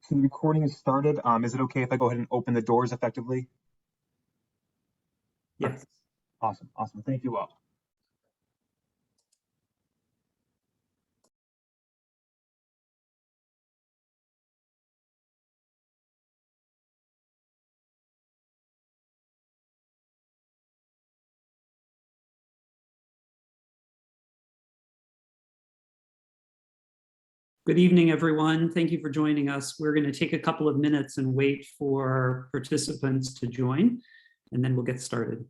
So the recording is started. Is it okay if I go ahead and open the doors effectively? Yes. Awesome, awesome. Thank you all. Good evening, everyone. Thank you for joining us. We're going to take a couple of minutes and wait for participants to join, and then we'll get started.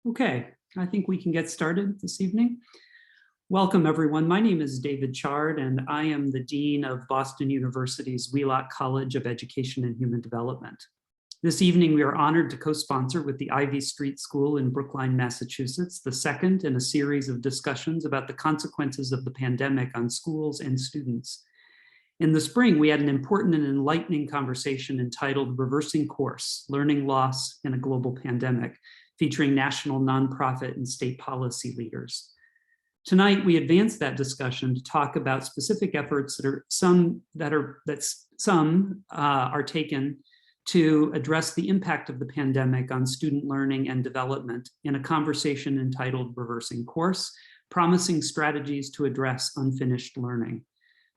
Okay, I think we can get started this evening. Welcome, everyone. My name is David Chard, and I am the Dean of Boston University's Wheelock College of Education and Human Development. This evening, we are honored to co-sponsor with the Ivy Street School in Brookline, Massachusetts, the second in a series of discussions about the consequences of the pandemic on schools and students. In the spring, we had an important and enlightening conversation entitled Reversing Course, Learning Loss in a Global Pandemic, featuring national nonprofit and state policy leaders. Tonight, we advance that discussion to talk about specific efforts that some are taken to address the impact of the pandemic on student learning and development in a conversation entitled Reversing Course, Promising Strategies to Address Unfinished Learning.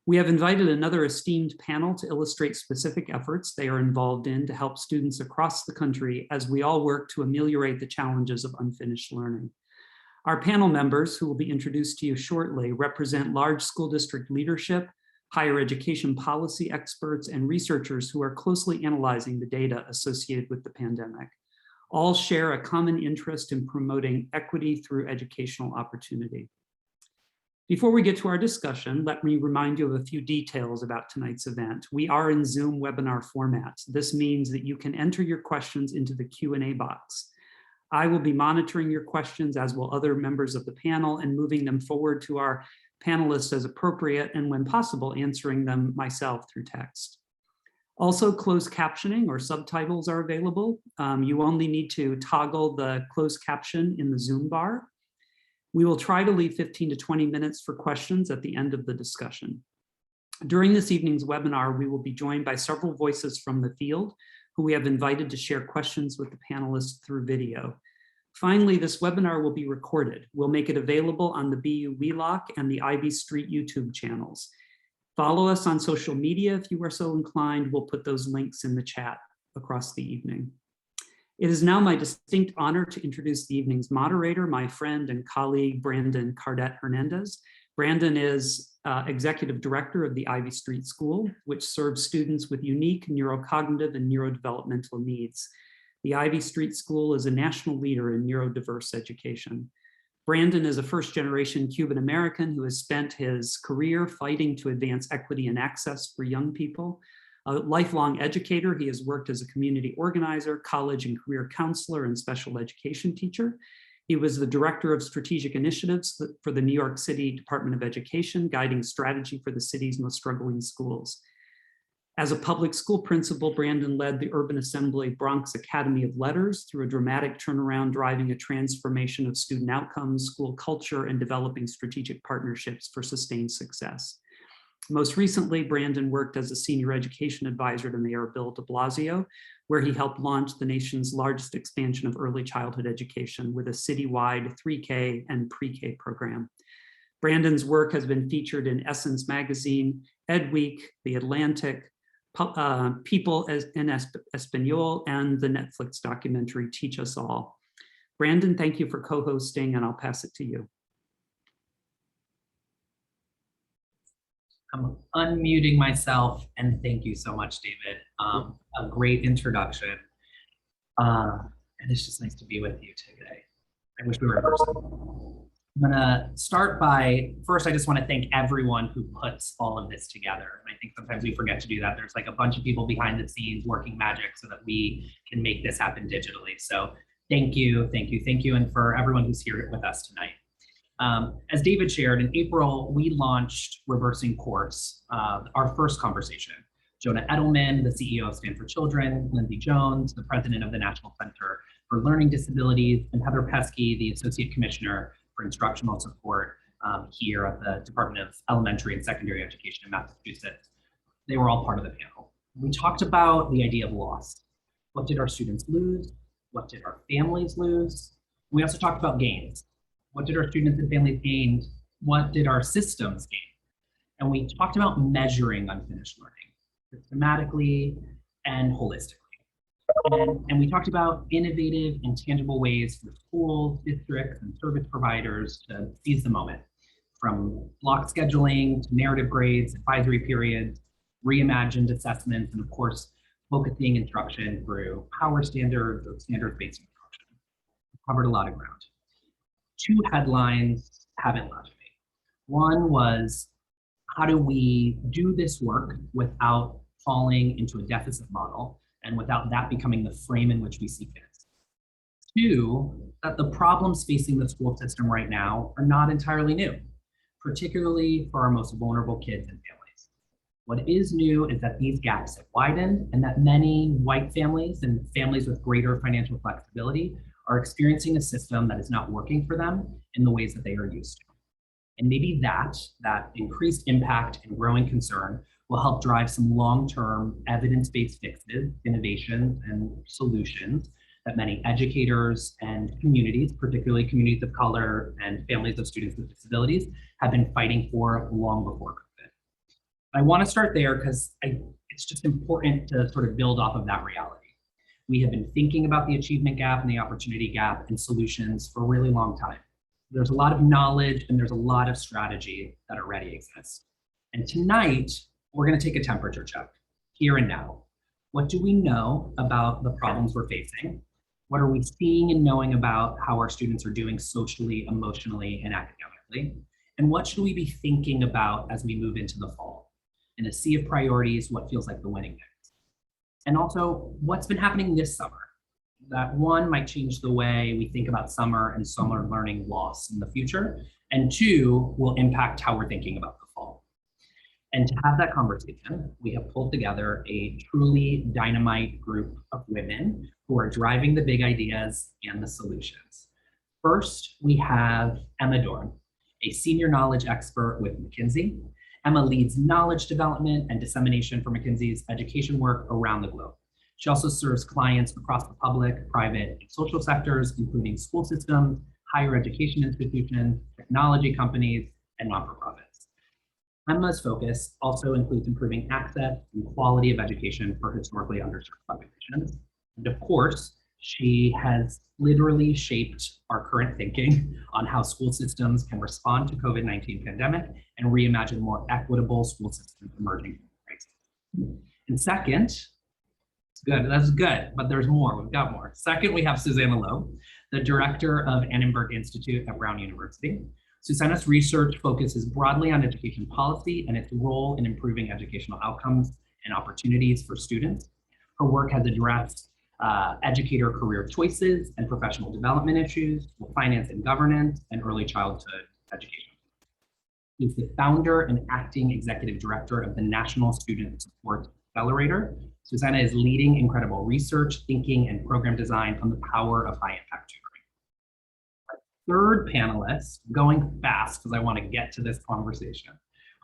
We have invited another esteemed panel to illustrate specific efforts they are involved in to help students across the country as we all work to ameliorate the challenges of unfinished learning. Our panel members, who will be introduced to you shortly, represent large school district leadership, higher education policy experts, and researchers who are closely analyzing the data associated with the pandemic. All share a common interest in promoting equity through educational opportunity. Before we get to our discussion, let me remind you of a few details about tonight's event. We are in Zoom webinar format. This means that you can enter your questions into the Q&A box. I will be monitoring your questions, as will other members of the panel, and moving them forward to our panelists as appropriate, and when possible, answering them myself through text. Also, closed captioning or subtitles are available. You only need to toggle the closed caption in the Zoom bar. We will try to leave 15 to 20 minutes for questions at the end of the discussion. During this evening's webinar, we will be joined by several voices from the field who we have invited to share questions with the panelists through video. Finally, this webinar will be recorded. We'll make it available on the BU Wheelock and the Ivy Street YouTube channels. Follow us on social media if you are so inclined. We'll put those links in the chat across the evening. It is now my distinct honor to introduce the evening's moderator, my friend and colleague, Brandon Cardet Hernandez. Brandon is Executive Director of the Ivy Street School, which serves students with unique neurocognitive and neurodevelopmental needs. The Ivy Street School is a national leader in neurodiverse education. Brandon is a first-generation Cuban American who has spent his career fighting to advance equity and access for young people. A lifelong educator, he has worked as a community organizer, college and career counselor, and special education teacher. He was the director of strategic initiatives for the New York City Department of Education, guiding strategy for the city's most struggling schools. As a public school principal, Brandon led the Urban Assembly Bronx Academy of Letters through a dramatic turnaround, driving a transformation of student outcomes, school culture, and developing strategic partnerships for sustained success. Most recently, Brandon worked as a senior education advisor to Mayor Bill de Blasio, where he helped launch the nation's largest expansion of early childhood education with a citywide 3K and pre-K program. Brandon's work has been featured in Essence Magazine, Ed Week, The Atlantic, People in Espanol, and the Netflix documentary Teach Us All. Brandon, thank you for co-hosting, and I'll pass it to you. I'm unmuting myself, and thank you so much, David. A great introduction. And it's just nice to be with you today. I wish we were in person. I'm gonna start by, first, I just wanna thank everyone who puts all of this together. And I think sometimes we forget to do that. There's like a bunch of people behind the scenes working magic so that we can make this happen digitally. So thank you, thank you, thank you. And for everyone who's here with us tonight. As David shared, in April, we launched Reversing Course, our first conversation. Jonah Edelman, the CEO of Stand for Children, Lindsay Jones, the president of the National Center for Learning Disabilities, and Heather Pesky, the Associate Commissioner for Instructional Support here at the Department of Elementary and Secondary Education in Massachusetts. They were all part of the panel. We talked about the idea of loss. What did our students lose? What did our families lose? We also talked about gains. What did our students and families gain? What did our systems gain? And we talked about measuring unfinished learning systematically and holistically. And we talked about innovative and tangible ways for schools, districts, and service providers to seize the moment, from block scheduling to narrative grades, advisory periods, reimagined assessments, and of course, focusing instruction through power standards or standards-based instruction. We covered a lot of ground. Two headlines haven't left me. One was, how do we do this work without falling into a deficit model and without that becoming the frame in which we see kids? Two, that the problems facing the school system right now are not entirely new, particularly for our most vulnerable kids and families. What is new is that these gaps have widened and that many white families and families with greater financial flexibility are experiencing a system that is not working for them in the ways that they are used to. And maybe that increased impact and growing concern will help drive some long-term evidence-based fixes, innovations, and solutions that many educators and communities, particularly communities of color and families of students with disabilities, have been fighting for long before COVID. I want to start there because it's just important to sort of build off of that reality. We have been thinking about the achievement gap and the opportunity gap and solutions for a really long time. There's a lot of knowledge and there's a lot of strategy that already exists. And tonight, we're going to take a temperature check, here and now. What do we know about the problems we're facing? What are we seeing and knowing about how our students are doing socially, emotionally, and academically? And what should we be thinking about as we move into the fall? In a sea of priorities, what feels like the winning mix? And also, what's been happening this summer? That one, might change the way we think about summer and summer learning loss in the future. And two, will impact how we're thinking about the fall. And to have that conversation, we have pulled together a truly dynamite group of women who are driving the big ideas and the solutions. First, we have Emma Dorn, a senior knowledge expert with McKinsey. Emma leads knowledge development and dissemination for McKinsey's education work around the globe. She also serves clients across the public, private, and social sectors, including school systems, higher education institutions, technology companies, and not-for-profits. Emma's focus also includes improving access and quality of education for historically underserved populations. And of course, she has literally shaped our current thinking on how school systems can respond to COVID-19 pandemic and reimagine more equitable school systems emerging from the crisis. And second, it's good, that's good, but there's more, we've got more. Second, we have Susanna Lowe, the director of Annenberg Institute at Brown University. Susanna's research focuses broadly on education policy and its role in improving educational outcomes and opportunities for students. Her work has addressed educator career choices and professional development issues with finance and governance and early childhood education. She's the founder and acting executive director of the National Student Support Accelerator. Susanna is leading incredible research, thinking, and program design on the power of high impact tutoring. Our third panelist, going fast because I want to get to this conversation.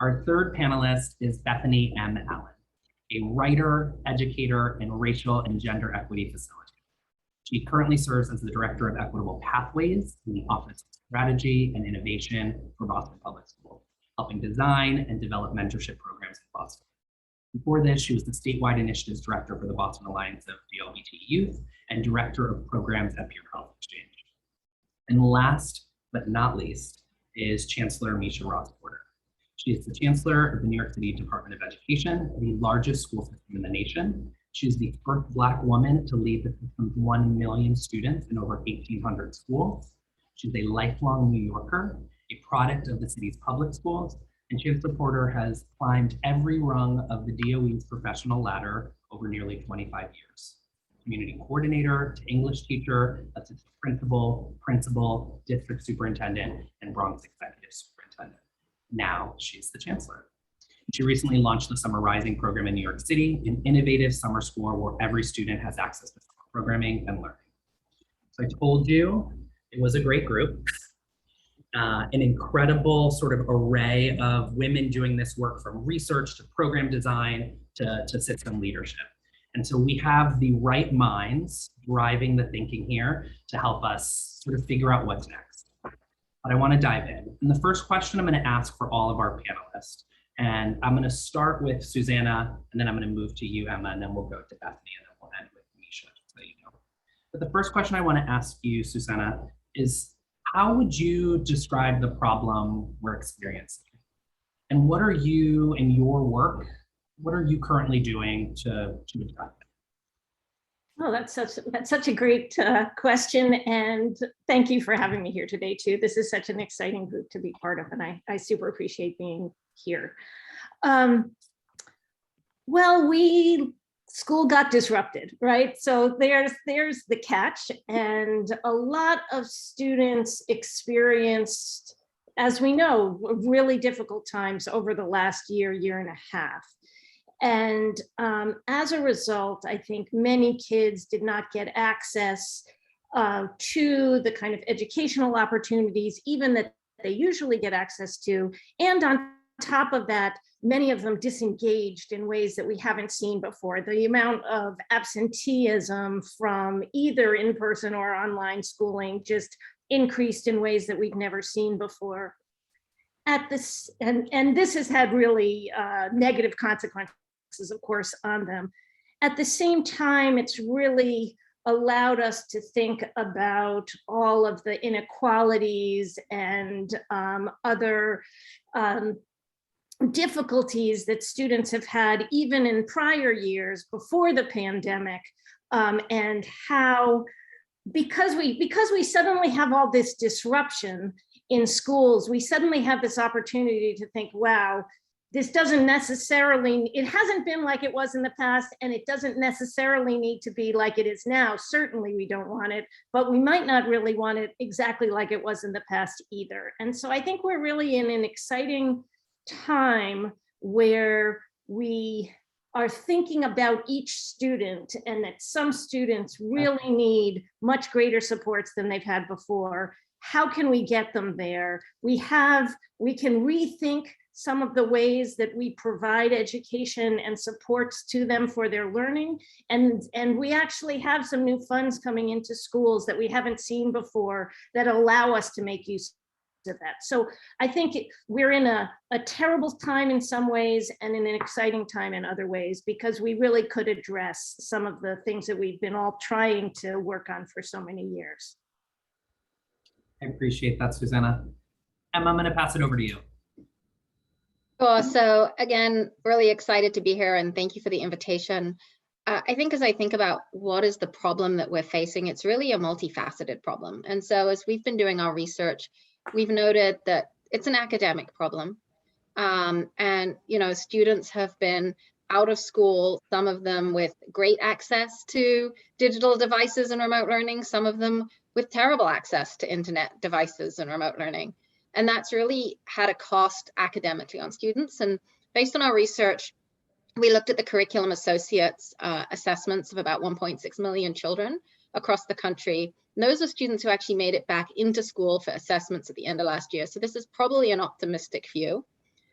Our third panelist is Bethany M. Allen, a writer, educator, and racial and gender equity facilitator. She currently serves as the Director of Equitable Pathways in the Office of Strategy and Innovation for Boston Public Schools, helping design and develop mentorship programs in Boston. Before this, she was the statewide initiatives director for the Boston Alliance of LGBT Youth and director of programs at Peer Health Exchange. And last but not least is Chancellor Misha Ross-Porter. She is the Chancellor of the New York City Department of Education, the largest school system in the nation. She is the first Black woman to lead the system's 1 million students in over 1,800 schools. She's a lifelong New Yorker, a product of the city's public schools, and Chancellor Porter has climbed every rung of the DOE's professional ladder over nearly 25 years. Community coordinator to English teacher, assistant principal, district superintendent, and Bronx executive superintendent. Now she's the chancellor. She recently launched the Summer Rising program in New York City, an innovative summer school where every student has access to summer programming and learning. So I told you it was a great group, an incredible sort of array of women doing this work, from research to program design to system leadership. And so we have the right minds driving the thinking here to help us sort of figure out what's next. But I want to dive in. And the first question I'm going to ask for all of our panelists, and I'm going to start with Susanna, and then I'm going to move to you, Emma, and then we'll go to Bethany, and then we'll end with Misha, so you know. But the first question I want to ask you, Susanna, is how would you describe the problem we're experiencing? And what are you, in your work, what are you currently doing to address it? Oh, that's such a great question, and thank you for having me here today too. This is such an exciting group to be part of, and I super appreciate being here. Well, school got disrupted, right? So there's the catch, and a lot of students experienced, as we know, really difficult times over the last year and a half. And as a result, I think many kids did not get access to the kind of educational opportunities, even that they usually get access to. And on top of that, many of them disengaged in ways that we haven't seen before. The amount of absenteeism from either in-person or online schooling just increased in ways that we've never seen before. And this has had really negative consequences, of course, on them. At the same time, it's really allowed us to think about all of the inequalities and other difficulties that students have had even in prior years before the pandemic, and how, because we suddenly have all this disruption in schools, we suddenly have this opportunity to think, wow, this doesn't necessarily, it hasn't been like it was in the past, and it doesn't necessarily need to be like it is now. Certainly we don't want it, but we might not really want it exactly like it was in the past either. And so I think we're really in an exciting time where we are thinking about each student, and that some students really need much greater supports than they've had before. How can we get them there? We can rethink some of the ways that we provide education and supports to them for their learning. And we actually have some new funds coming into schools that we haven't seen before that allow us to make use of that. So I think we're in a terrible time in some ways and in an exciting time in other ways, because we really could address some of the things that we've been all trying to work on for so many years. I appreciate that, Susanna. Emma, I'm going to pass it over to you. Sure. So again, really excited to be here, and thank you for the invitation. I think as I think about what is the problem that we're facing, it's really a multifaceted problem. And so as we've been doing our research, we've noted that it's an academic problem. And, you know, students have been out of school, some of them with great access to digital devices and remote learning, some of them with terrible access to internet devices and remote learning. And that's really had a cost academically on students. And based on our research, we looked at the curriculum associates assessments of about 1.6 million children across the country. And those are students who actually made it back into school for assessments at the end of last year. So this is probably an optimistic view.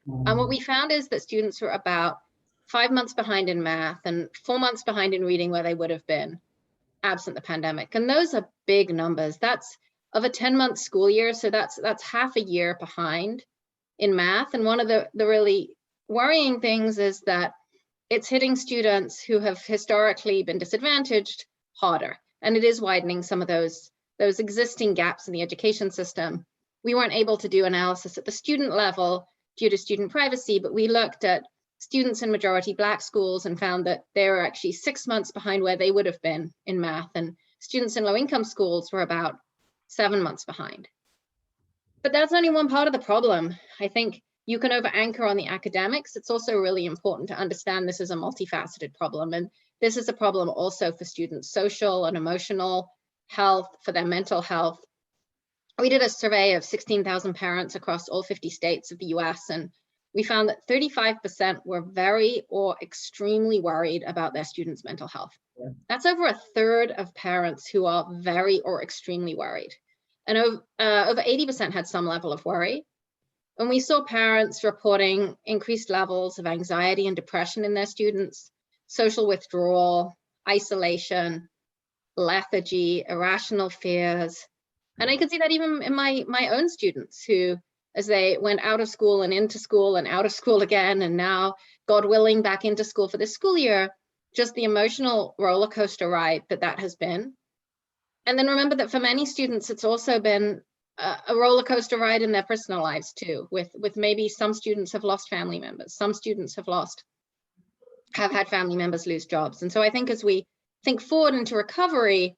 And what we found is that students were about 5 months behind in math and 4 months behind in reading where they would have been absent the pandemic. And those are big numbers. That's of a 10-month school year. So that's half a year behind in math. And one of the really worrying things is that it's hitting students who have historically been disadvantaged harder. And it is widening some of those existing gaps in the education system. We weren't able to do analysis at the student level due to student privacy, but we looked at students in majority Black schools and found that they were actually 6 months behind where they would have been in math, and students in low-income schools were about 7 months behind. But that's only one part of the problem. I think you can over-anchor on the academics. It's also really important to understand this is a multifaceted problem, and this is a problem also for students' social and emotional health, for their mental health. We did a survey of 16,000 parents across all 50 states of the US, and we found that 35% were very or extremely worried about their students' mental health. Yeah. That's over a third of parents who are very or extremely worried. And over 80% had some level of worry. And we saw parents reporting increased levels of anxiety and depression in their students, social withdrawal, isolation, lethargy, irrational fears. And I could see that even in my own students who, as they went out of school and into school and out of school again, and now, God willing, back into school for this school year, just the emotional roller coaster ride that has been. And then remember that for many students, it's also been a roller coaster ride in their personal lives too, with maybe some students have lost family members, some students have had family members lose jobs. And so I think as we think forward into recovery,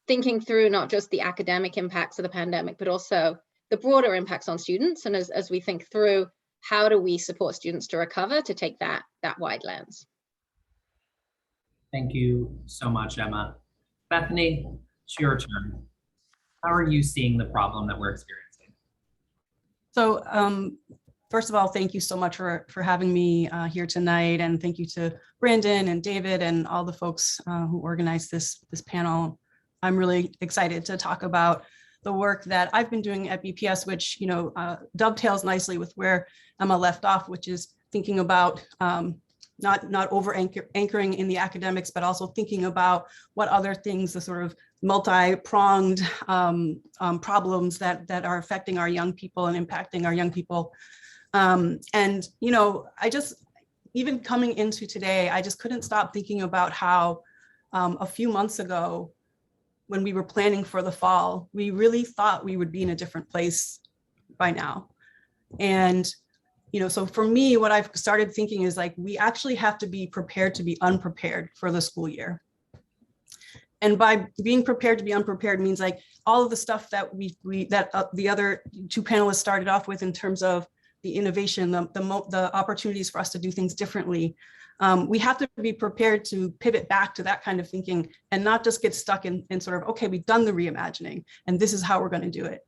thinking through not just the academic impacts of the pandemic, but also the broader impacts on students. And as we think through, how do we support students to recover, to take that wide lens? Thank you so much, Emma. Bethany, it's your turn. How are you seeing the problem that we're experiencing? So first of all, thank you so much for having me here tonight. And thank you to Brandon and David and all the folks who organized this panel. I'm really excited to talk about the work that I've been doing at BPS, which dovetails nicely with where Emma left off, which is thinking about not over anchoring in the academics, but also thinking about what other things, the sort of multi-pronged problems that are affecting our young people and impacting our young people. And I just, even coming into today, I just couldn't stop thinking about how a few months ago, when we were planning for the fall, we really thought we would be in a different place by now. And, so for me, what I've started thinking is like, we actually have to be prepared to be unprepared for the school year. And by being prepared to be unprepared means like all of the stuff that the other two panelists started off with in terms of the innovation, the opportunities for us to do things differently. We have to be prepared to pivot back to that kind of thinking and not just get stuck in sort of, okay, we've done the reimagining and this is how we're going to do it.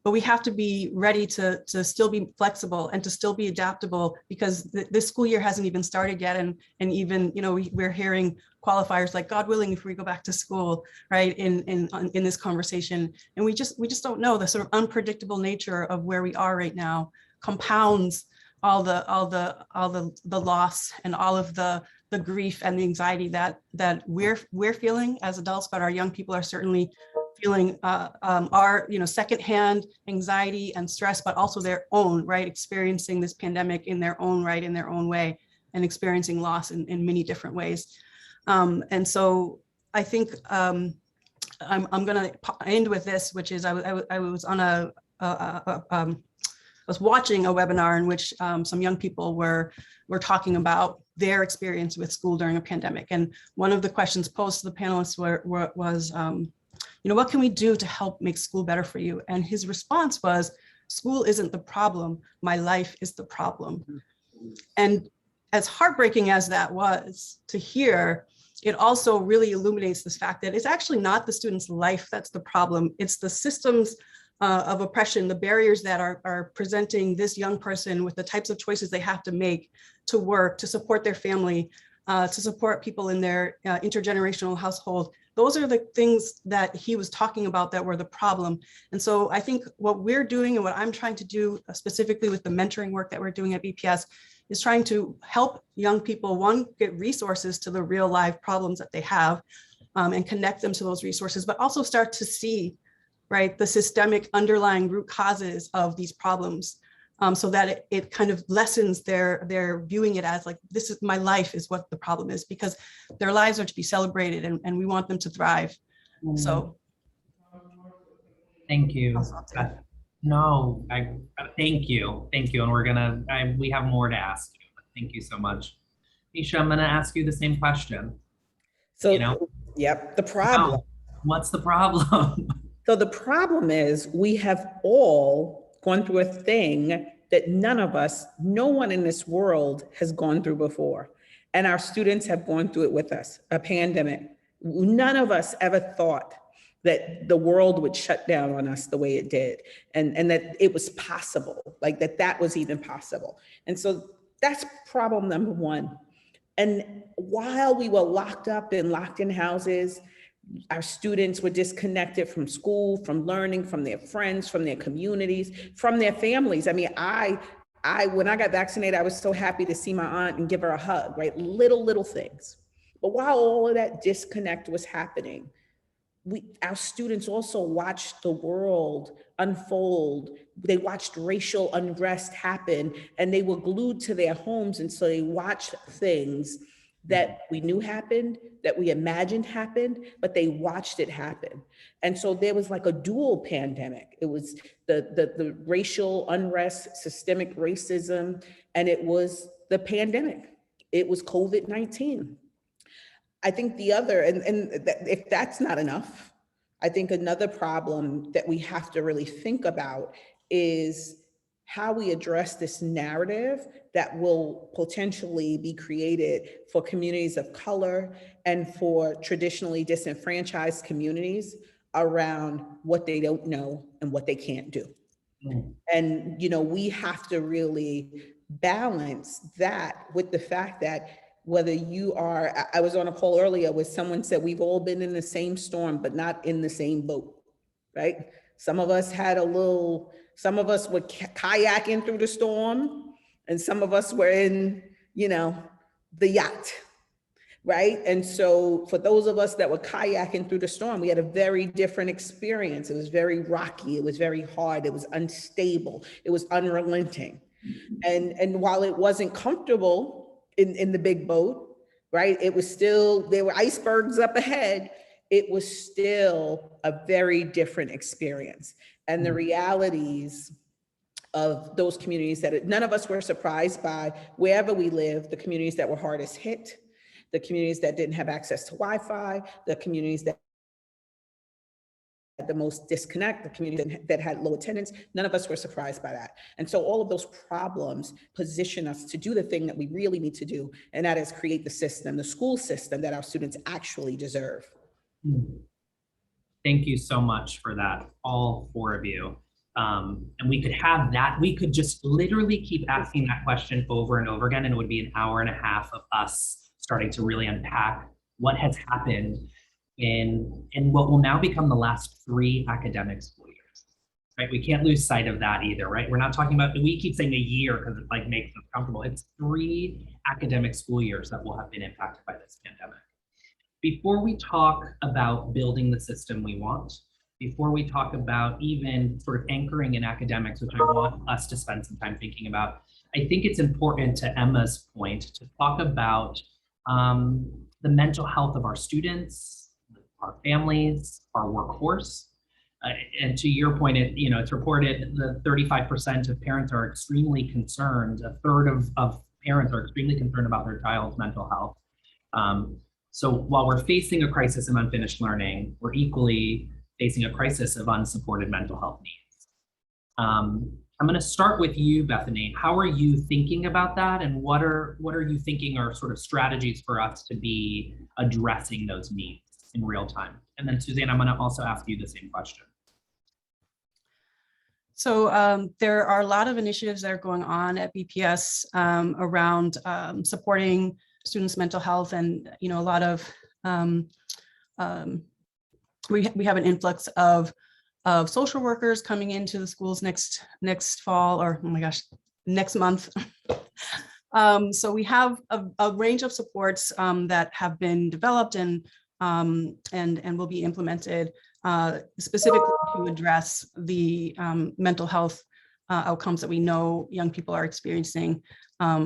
But we have to be ready to still be flexible and to still be adaptable, because this school year hasn't even started yet. And even, we're hearing qualifiers like, God willing, if we go back to school, right, in this conversation. And we just don't know. The sort of unpredictable nature of where we are right now compounds all the loss and all of the grief and the anxiety that we're feeling as adults, but our young people are certainly feeling our secondhand anxiety and stress, but also their own, right, experiencing this pandemic in their own right, in their own way, and experiencing loss in many different ways. And so I think I'm going to end with this, which is I was on I was watching a webinar in which some young people were talking about their experience with school during a pandemic. And one of the questions posed to the panelists was, what can we do to help make school better for you? And his response was, school isn't the problem, my life is the problem. And as heartbreaking as that was to hear, it also really illuminates this fact that it's actually not the student's life that's the problem, it's the systems of oppression, the barriers that are presenting this young person with the types of choices they have to make to work, to support their family, to support people in their intergenerational household. Those are the things that he was talking about that were the problem. And so I think what we're doing and what I'm trying to do specifically with the mentoring work that we're doing at BPS is trying to help young people, one, get resources to the real live problems that they have and connect them to those resources, but also start to see, right, the systemic underlying root causes of these problems. so that it kind of lessens their viewing it as like, this is my life is what the problem is, because their lives are to be celebrated and we want them to thrive. So. Thank you. No, thank you. Thank you. And we have more to ask you. Thank you so much. Nisha, I'm gonna ask you the same question. So, You know? yep, the problem. Wow. What's the problem? So the problem is we have all gone through a thing that no one in this world has gone through before. And our students have gone through it with us, a pandemic. None of us ever thought that the world would shut down on us the way it did, and that it was possible, like that was even possible. And so that's problem number one. And while we were locked up in locked-in houses, our students were disconnected from school, from learning, from their friends, from their communities, from their families. I mean, when I got vaccinated, I was so happy to see my aunt and give her a hug, right? Little things. But while all of that disconnect was happening, our students also watched the world unfold. They watched racial unrest happen, and they were glued to their homes. And so they watched things that we knew happened, that we imagined happened, but they watched it happen. And so there was like a dual pandemic. It was the racial unrest, systemic racism, and it was the pandemic. It was COVID-19. I think the other, if that's not enough, I think another problem that we have to really think about is how we address this narrative that will potentially be created for communities of color and for traditionally disenfranchised communities around what they don't know and what they can't do. And, we have to really balance that with the fact that whether I was on a call earlier where someone said we've all been in the same storm, but not in the same boat, right? Some of us were kayaking through the storm, and some of us were in, the yacht, right? And so for those of us that were kayaking through the storm, we had a very different experience. It was very rocky, it was very hard, it was unstable, it was unrelenting. And while it wasn't comfortable in the big boat, right? It was still, there were icebergs up ahead. It was still a very different experience. And the realities of those communities that none of us were surprised by, wherever we live, the communities that were hardest hit, the communities that didn't have access to Wi-Fi, the communities that had the most disconnect, the communities that had low attendance, none of us were surprised by that. And so all of those problems position us to do the thing that we really need to do, and that is create the system, the school system that our students actually deserve. Thank you so much for that, all four of you. And we could have that, we could just literally keep asking that question over and over again, and it would be an hour and a half of us starting to really unpack what has happened in what will now become the last 3 academic school years, right? We can't lose sight of that either, right? We're not talking about, we keep saying a year because it like makes us comfortable. It's 3 academic school years that will have been impacted by this pandemic. Before we talk about building the system we want, before we talk about even sort of anchoring in academics, which I want us to spend some time thinking about, I think it's important, to Emma's point, to talk about the mental health of our students, our families, our workforce. And to your point, it's reported that 35% of parents are extremely concerned. A third of parents are extremely concerned about their child's mental health. So while we're facing a crisis of unfinished learning, we're equally facing a crisis of unsupported mental health needs. I'm going to start with you, Bethany. How are you thinking about that, and what are you thinking are sort of strategies for us to be addressing those needs in real time? And then Suzanne, I'm going to also ask you the same question. So there are a lot of initiatives that are going on at BPS around supporting students' mental health, and a lot of we have an influx of social workers coming into the schools next fall, or oh my gosh, next month. So we have a range of supports that have been developed and will be implemented specifically to address the mental health outcomes that we know young people are experiencing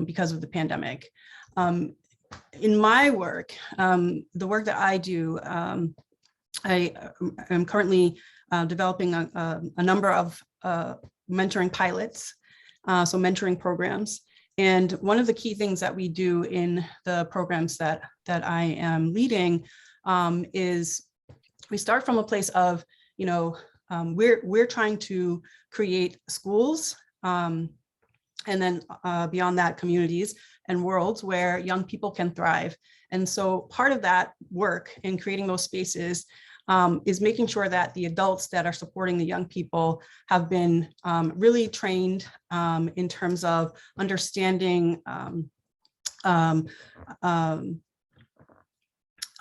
because of the pandemic. In my work, the work that I do, I am currently developing a number of mentoring pilots, so mentoring programs. And one of the key things that we do in the programs that I am leading is we start from a place of, we're trying to create schools and then beyond that, communities and worlds where young people can thrive. And so part of that work in creating those spaces is making sure that the adults that are supporting the young people have been really trained in terms of understanding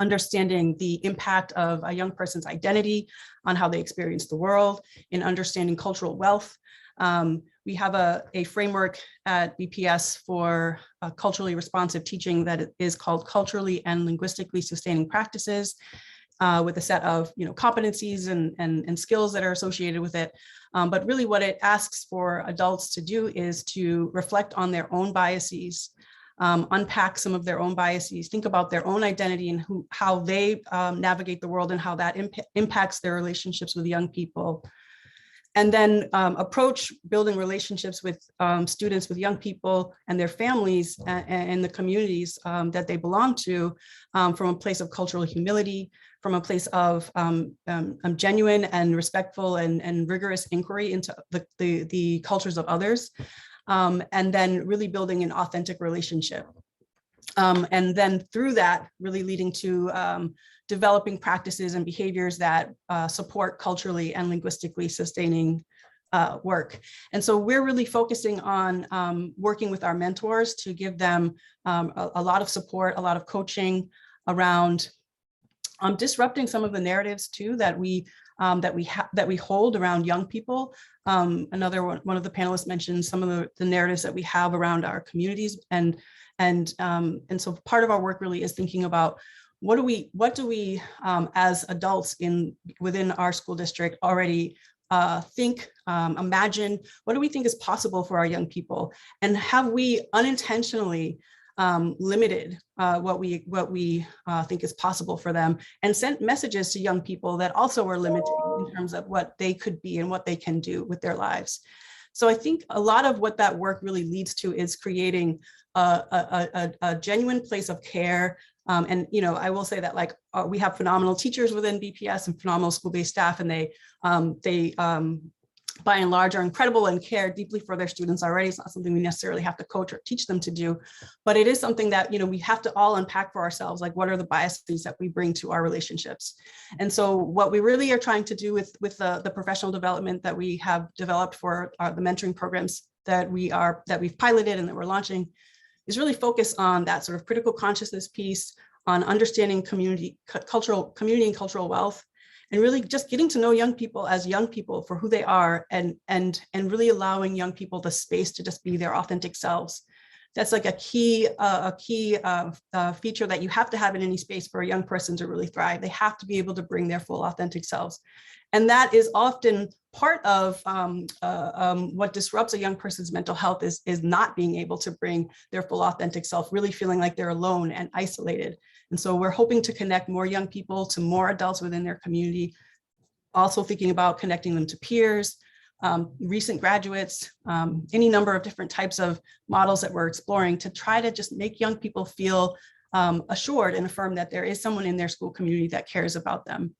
understanding the impact of a young person's identity on how they experience the world, in understanding cultural wealth. We have a framework at BPS for culturally responsive teaching that is called Culturally and Linguistically Sustaining Practices, with a set of competencies and skills that are associated with it. But really what it asks for adults to do is to reflect on their own biases, unpack some of their own biases, think about their own identity and how they navigate the world and how that impacts their relationships with young people. And then approach building relationships with students, with young people and their families and the communities that they belong to from a place of cultural humility, from a place of genuine and respectful and rigorous inquiry into the cultures of others, and then really building an authentic relationship. And then through that, really leading to developing practices and behaviors that support culturally and linguistically sustaining work. And so we're really focusing on working with our mentors to give them a lot of support, a lot of coaching around disrupting some of the narratives too that we hold around young people. Another one of the panelists mentioned some of the narratives that we have around our communities, and so part of our work really is thinking about what do we as adults within our school district already think, imagine, what do we think is possible for our young people, and have we unintentionally limited what we think is possible for them, and sent messages to young people that also are limiting in terms of what they could be and what they can do with their lives. So I think a lot of what that work really leads to is creating a genuine place of care. And I will say that we have phenomenal teachers within BPS and phenomenal school-based staff, and they by and large are incredible and care deeply for their students already. It's not something we necessarily have to coach or teach them to do, but it is something that we have to all unpack for ourselves, like what are the biases that we bring to our relationships. And so what we really are trying to do with the professional development that we have developed for the mentoring programs that we've piloted and that we're launching is really focus on that sort of critical consciousness piece, on understanding community and cultural wealth, and really just getting to know young people as young people for who they are, and really allowing young people the space to just be their authentic selves. That's like a key feature that you have to have in any space for a young person to really thrive. They have to be able to bring their full authentic selves. And that is often part of what disrupts a young person's mental health is not being able to bring their full authentic self, really feeling like they're alone and isolated. And so we're hoping to connect more young people to more adults within their community, also thinking about connecting them to peers, recent graduates, any number of different types of models that we're exploring to try to just make young people feel assured and affirm that there is someone in their school community that cares about them.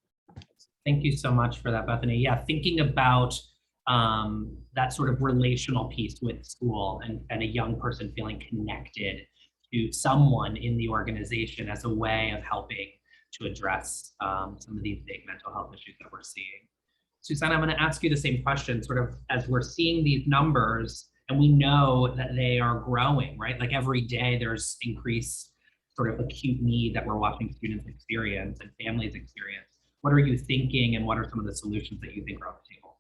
Thank you so much for that, Bethany. Yeah, thinking about that sort of relational piece with school and a young person feeling connected to someone in the organization as a way of helping to address some of these big mental health issues that we're seeing. Susanna, I'm going to ask you the same question, sort of as we're seeing these numbers and we know that they are growing, right? Like every day there's increased sort of acute need that we're watching students experience and families experience. What are you thinking, and what are some of the solutions that you think are on the table?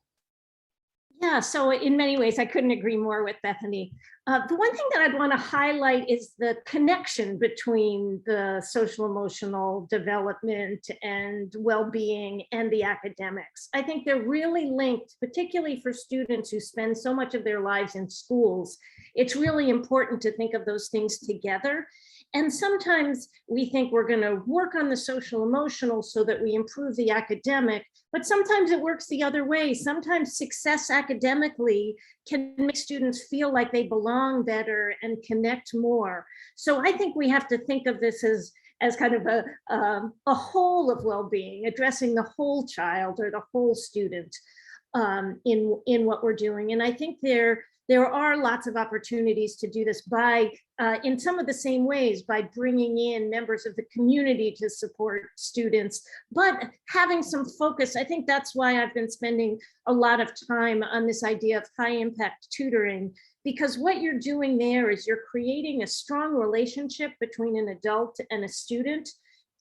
Yeah, so in many ways, I couldn't agree more with Bethany. The one thing that I'd want to highlight is the connection between the social emotional development and well-being and the academics. I think they're really linked, particularly for students who spend so much of their lives in schools. It's really important to think of those things together. And sometimes we think we're going to work on the social emotional so that we improve the academic, but sometimes it works the other way. Sometimes success academically can make students feel like they belong better and connect more. So I think we have to think of this as kind of a whole of well-being, addressing the whole child or the whole student in what we're doing. And I think there are lots of opportunities to do this by, in some of the same ways, by bringing in members of the community to support students, but having some focus. I think that's why I've been spending a lot of time on this idea of high impact tutoring, because what you're doing there is you're creating a strong relationship between an adult and a student.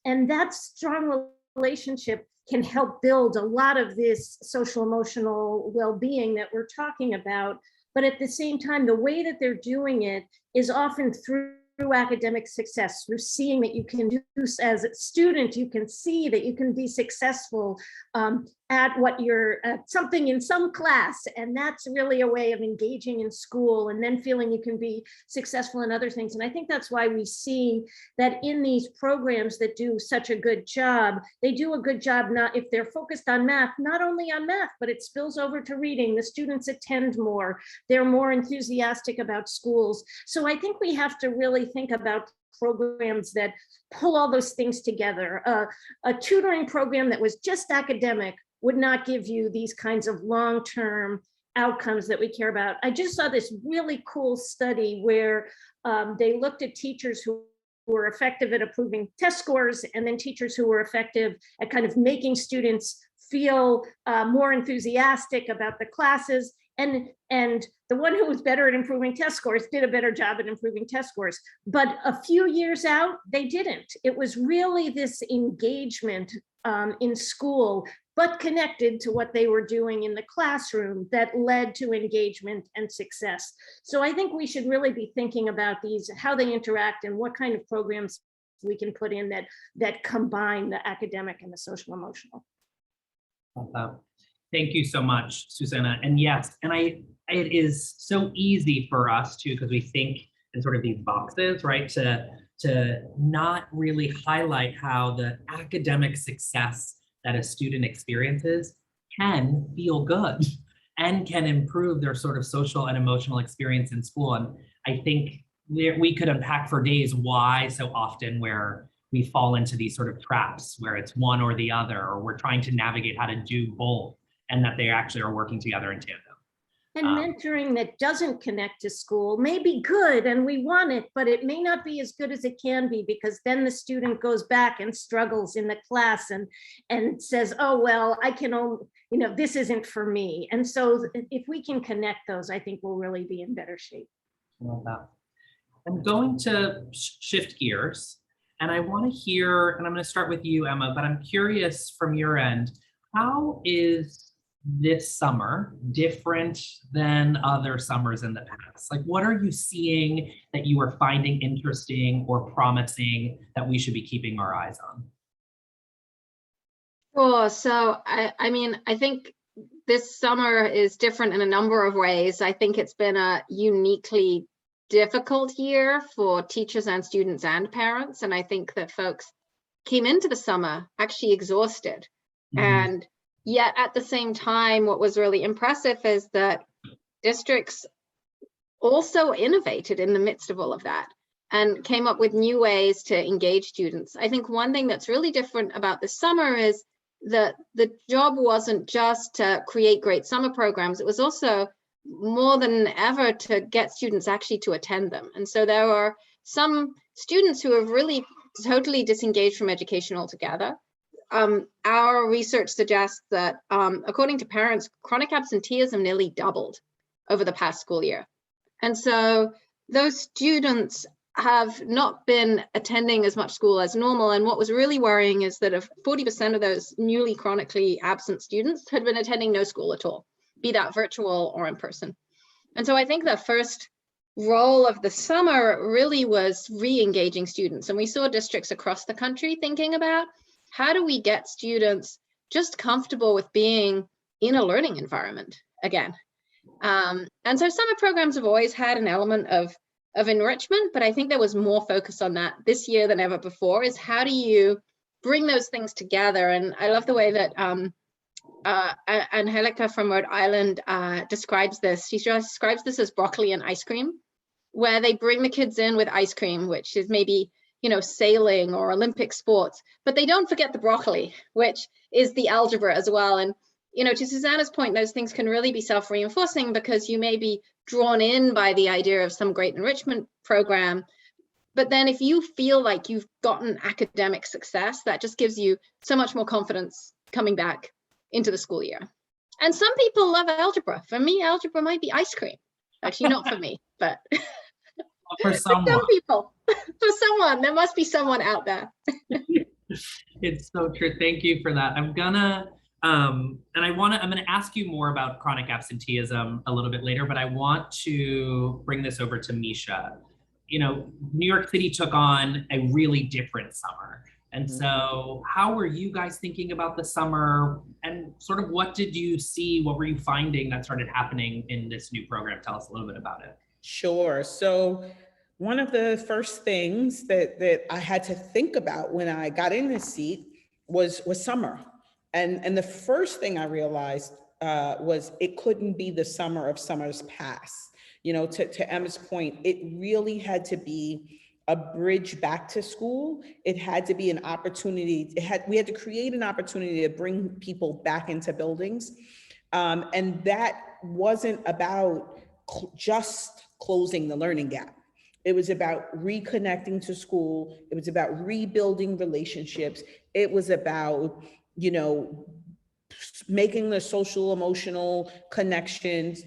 And that strong relationship can help build a lot of this social emotional well-being that we're talking about. But at the same time, the way that they're doing it is often through academic success, through seeing that you can do, as a student, you can see that you can be successful at what you're, something in some class. And that's really a way of engaging in school and then feeling you can be successful in other things. And I think that's why we see that in these programs that do such a good job, they do a good job, not if they're focused on math, not only on math, but it spills over to reading. The students attend more, they're more enthusiastic about schools. So I think we have to really think about programs that pull all those things together. A tutoring program that was just academic would not give you these kinds of long-term outcomes that we care about. I just saw this really cool study where they looked at teachers who were effective at improving test scores, and then teachers who were effective at kind of making students feel more enthusiastic about the classes. And the one who was better at improving test scores did a better job at improving test scores. But a few years out, they didn't. It was really this engagement in school, but connected to what they were doing in the classroom that led to engagement and success. So I think we should really be thinking about these, how they interact and what kind of programs we can put in that combine the academic and the social emotional. Thank you so much, Susanna. And yes, and it is so easy for us to, because we think in sort of these boxes, right, to not really highlight how the academic success that a student experiences can feel good and can improve their sort of social and emotional experience in school. And I think we could unpack for days why so often where we fall into these sort of traps where it's one or the other, or we're trying to navigate how to do both, and that they actually are working together in tandem. And mentoring that doesn't connect to school may be good and we want it, but it may not be as good as it can be, because then the student goes back and struggles in the class and says, oh, well, I can only, this isn't for me. And so if we can connect those, I think we'll really be in better shape. I love that. I'm going to shift gears, and I want to hear, and I'm going to start with you, Emma, but I'm curious from your end, how is this summer different than other summers in the past? Like, what are you seeing that you are finding interesting or promising that we should be keeping our eyes on? Sure. So, I mean, I think this summer is different in a number of ways. I think it's been a uniquely difficult year for teachers and students and parents. And I think that folks came into the summer actually exhausted. And yet at the same time, what was really impressive is that districts also innovated in the midst of all of that and came up with new ways to engage students. I think one thing that's really different about this summer is that the job wasn't just to create great summer programs, it was also more than ever to get students actually to attend them. And so there are some students who have really totally disengaged from education altogether. Our research suggests that according to parents, chronic absenteeism nearly doubled over the past school year. And so those students have not been attending as much school as normal. And what was really worrying is that if 40% of those newly chronically absent students had been attending no school at all. be that virtual or in person. And so I think the first role of the summer really was re-engaging students. And we saw districts across the country thinking about how do we get students just comfortable with being in a learning environment again. And so summer programs have always had an element of enrichment, but I think there was more focus on that this year than ever before, is how do you bring those things together? And I love the way that Angelica from Rhode Island describes this. She describes this as broccoli and ice cream, where they bring the kids in with ice cream, which is maybe, you know, sailing or Olympic sports, but they don't forget the broccoli, which is the algebra as well. And, you know, to Susanna's point, those things can really be self-reinforcing because you may be drawn in by the idea of some great enrichment program. But then if you feel like you've gotten academic success, that just gives you so much more confidence coming back into the school year. And some people love algebra. For me, algebra might be ice cream. Actually, not for me, but for someone. some people, for someone, there must be someone out there. It's so true. Thank you for that. I'm gonna ask you more about chronic absenteeism a little bit later, but I want to bring this over to Misha. You know, New York City took on a really different summer. And so how were you guys thinking about the summer, and sort of what did you see, what were you finding that started happening in this new program? Tell us a little bit about it. Sure. So one of the first things that I had to think about when I got in this seat was summer. And the first thing I realized was it couldn't be the summer of summers past. You know, to Emma's point, it really had to be a bridge back to school. It had to be an opportunity. We had to create an opportunity to bring people back into buildings. And that wasn't about just closing the learning gap. It was about reconnecting to school. It was about rebuilding relationships. It was about, you know, making the social emotional connections.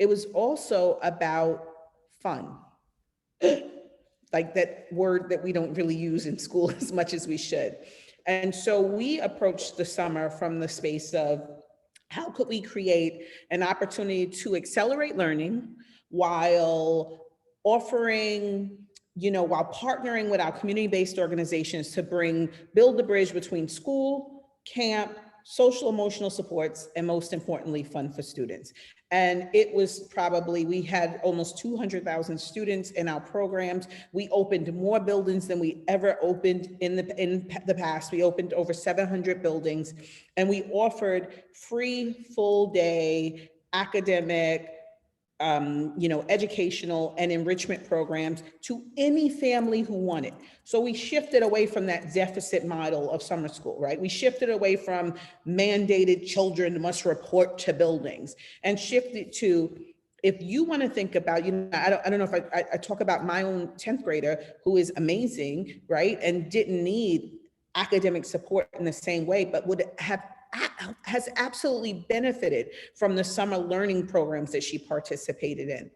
It was also about fun. Like that word that we don't really use in school as much as we should. And so we approached the summer from the space of how could we create an opportunity to accelerate learning while offering, you know, while partnering with our community-based organizations to build the bridge between school, camp, social emotional supports, and most importantly, fun for students. And it was probably, we had almost 200,000 students in our programs. We opened more buildings than we ever opened in the past. We opened over 700 buildings, and we offered free full day academic, you know, educational and enrichment programs to any family who wanted. So we shifted away from that deficit model of summer school, right? We shifted away from mandated children must report to buildings and shifted to, if you want to think about, you know, I don't know if I talk about my own 10th grader who is amazing, right? And didn't need academic support in the same way, but has absolutely benefited from the summer learning programs that she participated in.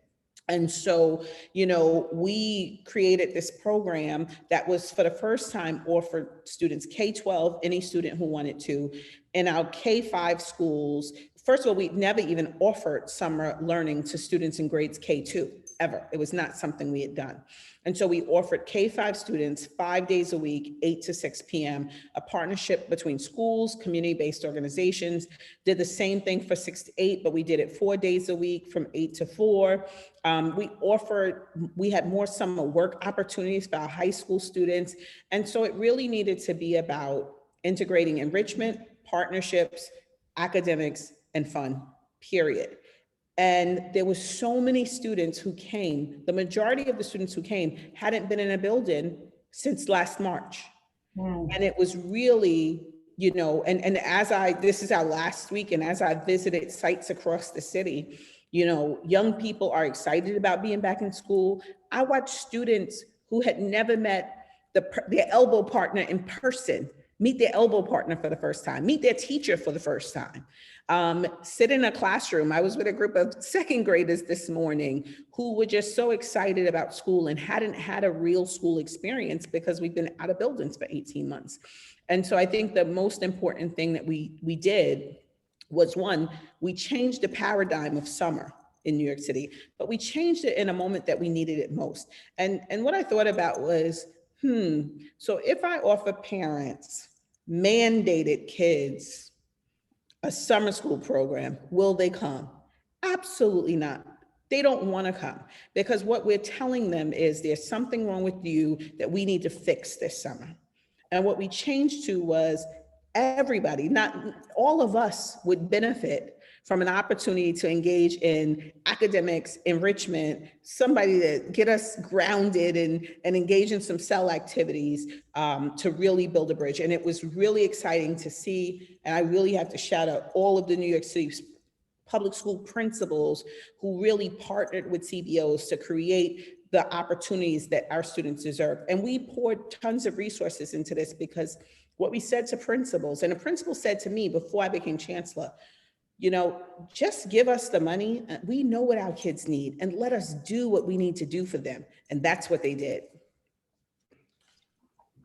And so, you know, we created this program that was for the first time offered students K-12, any student who wanted to, in our K-5 schools. First of all, we'd never even offered summer learning to students in grades K-2, ever. It was not something we had done. And so we offered K-5 students 5 days a week, 8 to 6 p.m., a partnership between schools, community-based organizations, did the same thing for 6 to 8, but we did it 4 days a week from 8 to 4. We had more summer work opportunities for our high school students. And so it really needed to be about integrating enrichment, partnerships, academics, and fun, period. And there was so many students who came. The majority of the students who came hadn't been in a building since last March. And it was really, you know, and this is our last week, and as I visited sites across the city, you know, young people are excited about being back in school. I watched students who had never met their elbow partner in person meet their elbow partner for the first time, meet their teacher for the first time. Sit in a classroom. I was with a group of second graders this morning who were just so excited about school and hadn't had a real school experience because we've been out of buildings for 18 months. And so I think the most important thing that we did was one, we changed the paradigm of summer in New York City, but we changed it in a moment that we needed it most. And what I thought about was, so if I offer parents mandated kids a summer school program, will they come? Absolutely not. They don't want to come, because what we're telling them is there's something wrong with you that we need to fix this summer. And what we changed to was everybody, not all of us, would benefit from an opportunity to engage in academics, enrichment, somebody to get us grounded and engage in some cell activities to really build a bridge. And it was really exciting to see, and I really have to shout out all of the New York City public school principals who really partnered with CBOs to create the opportunities that our students deserve. And we poured tons of resources into this, because what we said to principals, and a principal said to me before I became chancellor, you know, just give us the money. We know what our kids need, and let us do what we need to do for them. And that's what they did.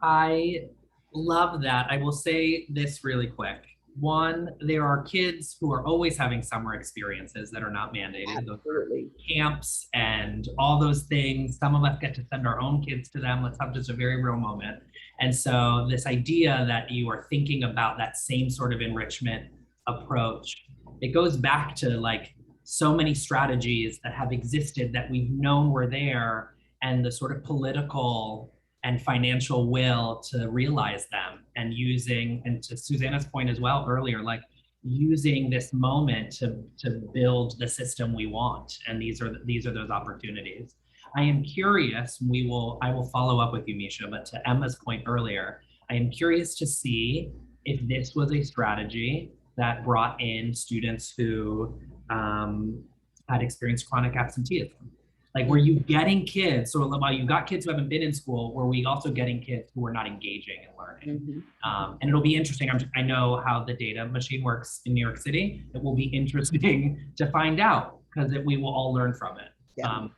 I love that. I will say this really quick. One, there are kids who are always having summer experiences that are not mandated. Absolutely. Camps and all those things. Some of us get to send our own kids to them. Let's have just a very real moment. And so this idea that you are thinking about that same sort of enrichment approach, it goes back to like so many strategies that have existed that we've known were there, and the sort of political and financial will to realize them, and using, and to Susanna's point as well earlier, like using this moment to build the system we want. And these are those opportunities. I am curious, I will follow up with you, Misha, but to Emma's point earlier, I am curious to see if this was a strategy that brought in students who had experienced chronic absenteeism. Like, were you getting kids, so while you got kids who haven't been in school, were we also getting kids who were not engaging and learning? And it'll be interesting. I know how the data machine works in New York City. It will be interesting to find out, because we will all learn from it,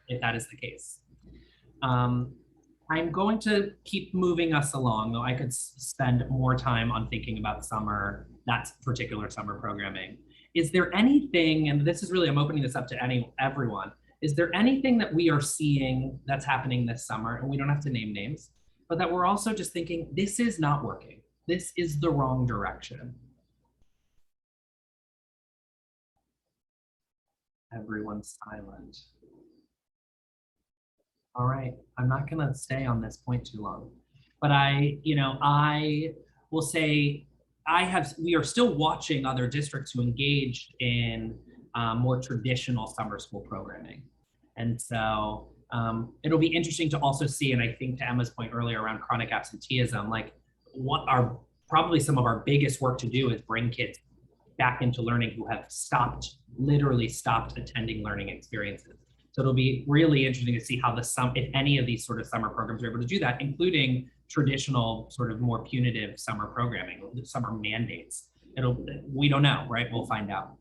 if that is the case. I'm going to keep moving us along, though I could spend more time on thinking about summer, that particular summer programming. Is there anything, and this is really, I'm opening this up to everyone, is there anything that we are seeing that's happening this summer, and we don't have to name names, but that we're also just thinking, this is not working. This is the wrong direction. Everyone's silent. All right, I'm not gonna stay on this point too long, but I will say, we are still watching other districts who engaged in more traditional summer school programming. And so it'll be interesting to also see, and I think to Emma's point earlier around chronic absenteeism, like what are probably some of our biggest work to do is bring kids back into learning who have literally stopped attending learning experiences. So it'll be really interesting to see how if any of these sort of summer programs are able to do that, including traditional sort of more punitive summer programming, summer mandates. We don't know, right? We'll find out.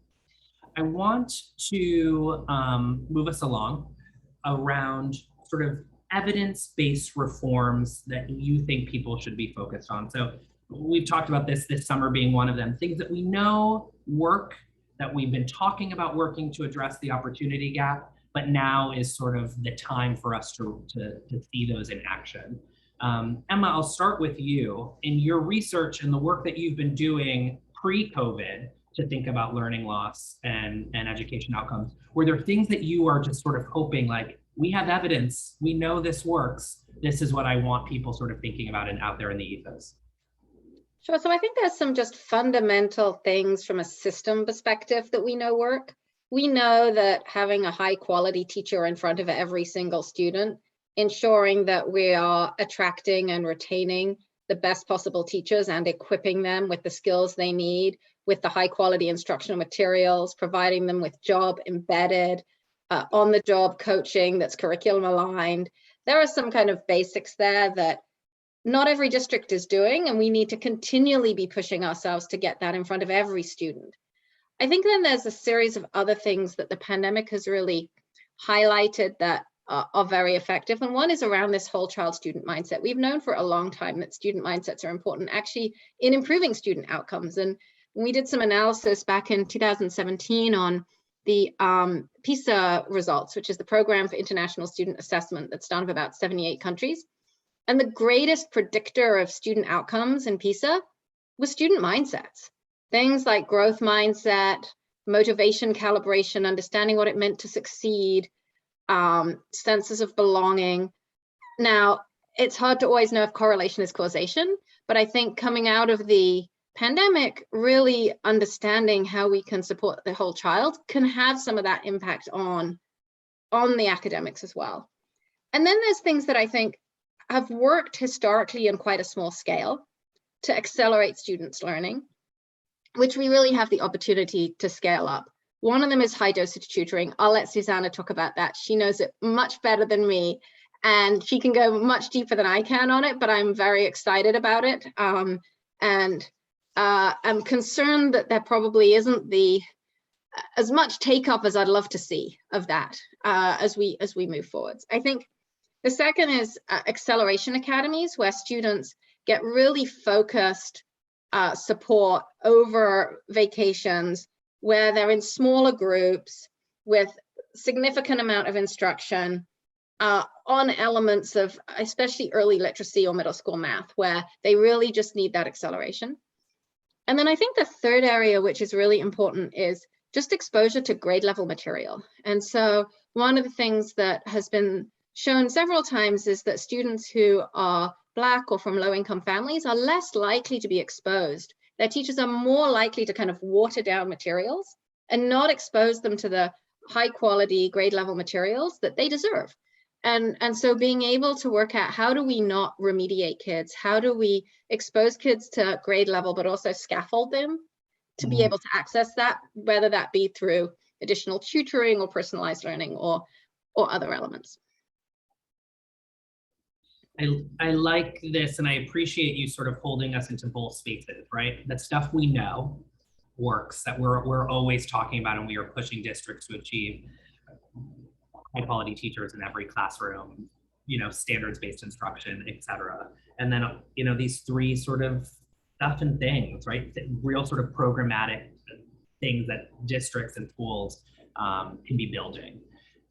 I want to move us along around sort of evidence-based reforms that you think people should be focused on. So we've talked about this summer being one of them, things that we know work, that we've been talking about working to address the opportunity gap, but now is sort of the time for us to see those in action. Emma, I'll start with you. In your research and the work that you've been doing pre-COVID to think about learning loss and education outcomes, were there things that you are just sort of hoping, like, we have evidence, we know this works, this is what I want people sort of thinking about and out there in the ethos? Sure, so I think there's some just fundamental things from a system perspective that we know work. We know that having a high quality teacher in front of every single student, ensuring that we are attracting and retaining the best possible teachers and equipping them with the skills they need, with the high quality instructional materials, providing them with job embedded, on the job coaching that's curriculum aligned. There are some kind of basics there that not every district is doing, and we need to continually be pushing ourselves to get that in front of every student. I think then there's a series of other things that the pandemic has really highlighted that are very effective. And one is around this whole child student mindset. We've known for a long time that student mindsets are important actually in improving student outcomes. And we did some analysis back in 2017 on the PISA results, which is the Program for International Student Assessment that's done of about 78 countries. And the greatest predictor of student outcomes in PISA was student mindsets. Things like growth mindset, motivation calibration, understanding what it meant to succeed, senses of belonging. Now, it's hard to always know if correlation is causation, but I think coming out of the pandemic, really understanding how we can support the whole child can have some of that impact on the academics as well. And then there's things that I think have worked historically in quite a small scale to accelerate students' learning, which we really have the opportunity to scale up. One of them is high dosage tutoring. I'll let Susanna talk about that. She knows it much better than me, and she can go much deeper than I can on it, but I'm very excited about it. I'm concerned that there probably isn't as much take up as I'd love to see of that as we move forwards. I think the second is acceleration academies, where students get really focused support over vacations, where they're in smaller groups with significant amount of instruction on elements of especially early literacy or middle school math, where they really just need that acceleration. And then I think the third area, which is really important, is just exposure to grade level material. And so one of the things that has been shown several times is that students who are Black or from low income families are less likely to be exposed. Their teachers are more likely to kind of water down materials and not expose them to the high quality grade level materials that they deserve. And so being able to work out, how do we not remediate kids? How do we expose kids to grade level, but also scaffold them to be able to access that, whether that be through additional tutoring or personalized learning or other elements. I like this, and I appreciate you sort of holding us into both spaces, right? That stuff we know works, that we're always talking about, and we are pushing districts to achieve high quality teachers in every classroom, standards-based instruction, et cetera. And then, these three sort of stuff and things, right? Real sort of programmatic things that districts and schools can be building.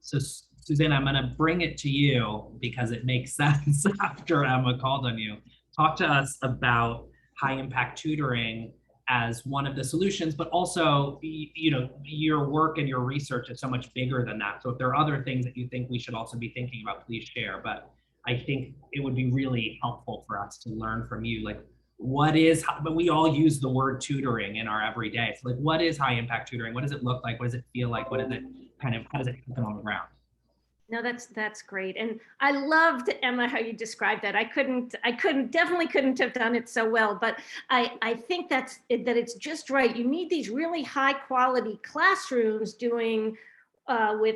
So Susanna, I'm gonna bring it to you because it makes sense after Emma called on you. Talk to us about high impact tutoring as one of the solutions, but also, your work and your research is so much bigger than that. So if there are other things that you think we should also be thinking about, please share. But I think it would be really helpful for us to learn from you, like, but we all use the word tutoring in our everyday. So like, what is high impact tutoring? What does it look like? What does it feel like? What is it how does it happen on the ground? No, that's great. And I loved, Emma, how you described that. I definitely couldn't have done it so well, but I think that it's just right. You need these really high quality classrooms doing with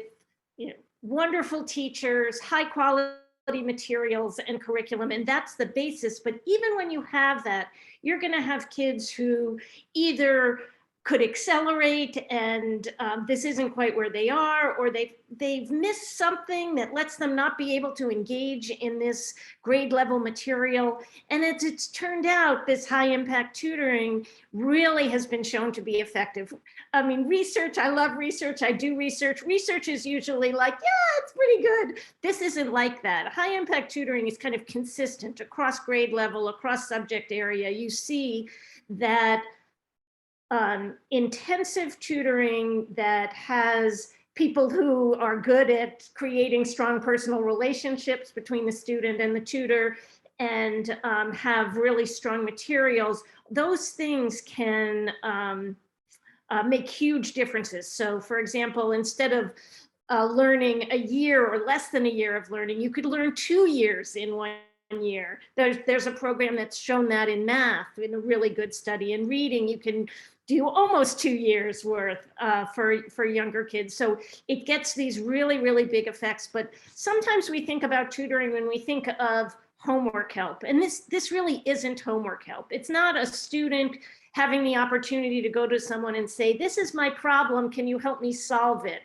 wonderful teachers, high quality materials and curriculum, and that's the basis. But even when you have that, you're going to have kids who either could accelerate and this isn't quite where they are, or they've missed something that lets them not be able to engage in this grade level material. And it's turned out this high impact tutoring really has been shown to be effective. I mean, research, I love research, I do research. Research is usually like, yeah, it's pretty good. This isn't like that. High impact tutoring is kind of consistent across grade level, across subject area. You see that intensive tutoring that has people who are good at creating strong personal relationships between the student and the tutor and have really strong materials, those things can make huge differences. So for example, instead of learning a year or less than a year of learning, you could learn 2 years in 1 year. There's a program that's shown that in math, in a really good study. In reading, you can do almost 2 years worth for younger kids. So it gets these really, really big effects. But sometimes we think about tutoring when we think of homework help. And this really isn't homework help. It's not a student having the opportunity to go to someone and say, this is my problem, can you help me solve it?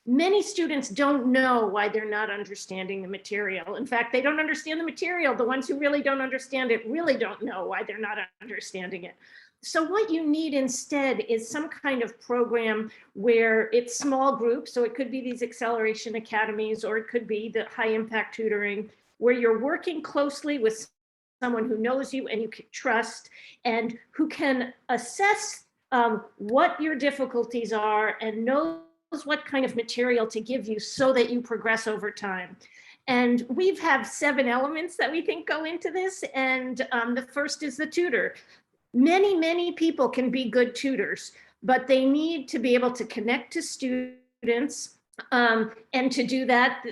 Many students don't know why they're not understanding the material. In fact, they don't understand the material. The ones who really don't understand it really don't know why they're not understanding it. So what you need instead is some kind of program where it's small groups. So it could be these acceleration academies, or it could be the high impact tutoring, where you're working closely with someone who knows you and you can trust, and who can assess what your difficulties are and knows what kind of material to give you so that you progress over time. And we've have 7 elements that we think go into this. And the first is the tutor. Many people can be good tutors, but they need to be able to connect to students. And to do that,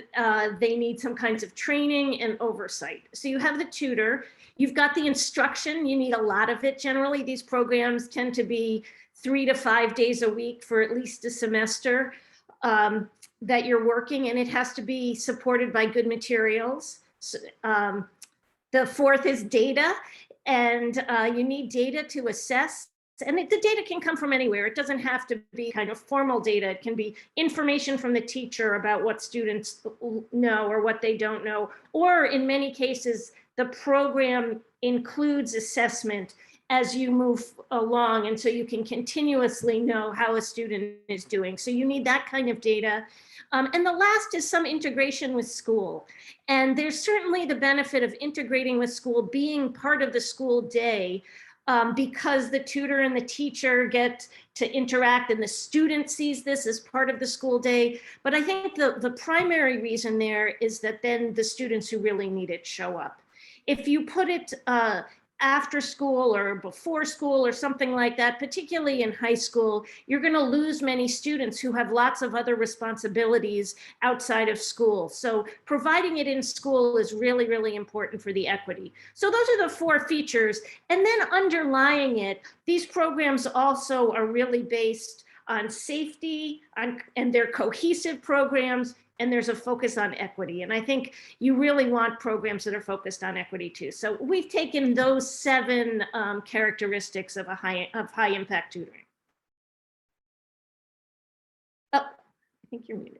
they need some kinds of training and oversight. So you have the tutor, you've got the instruction, you need a lot of it. Generally, these programs tend to be 3 to 5 days a week for at least a semester that you're working, and it has to be supported by good materials. So, the fourth is data, and you need data to assess. And the data can come from anywhere. It doesn't have to be kind of formal data. It can be information from the teacher about what students know or what they don't know. Or in many cases, the program includes assessment as you move along. And so you can continuously know how a student is doing. So you need that kind of data. And the last is some integration with school. And there's certainly the benefit of integrating with school, being part of the school day, because the tutor and the teacher get to interact and the student sees this as part of the school day. But I think the primary reason there is that then the students who really need it show up. If you put it after school or before school or something like that, particularly in high school, you're going to lose many students who have lots of other responsibilities outside of school. So providing it in school is really, really important for the equity. So those are the 4 features. And then underlying it, these programs also are really based on safety, and they're cohesive programs, and there's a focus on equity. And I think you really want programs that are focused on equity too. So we've taken those 7 characteristics of high impact tutoring. Oh, I think you're muted.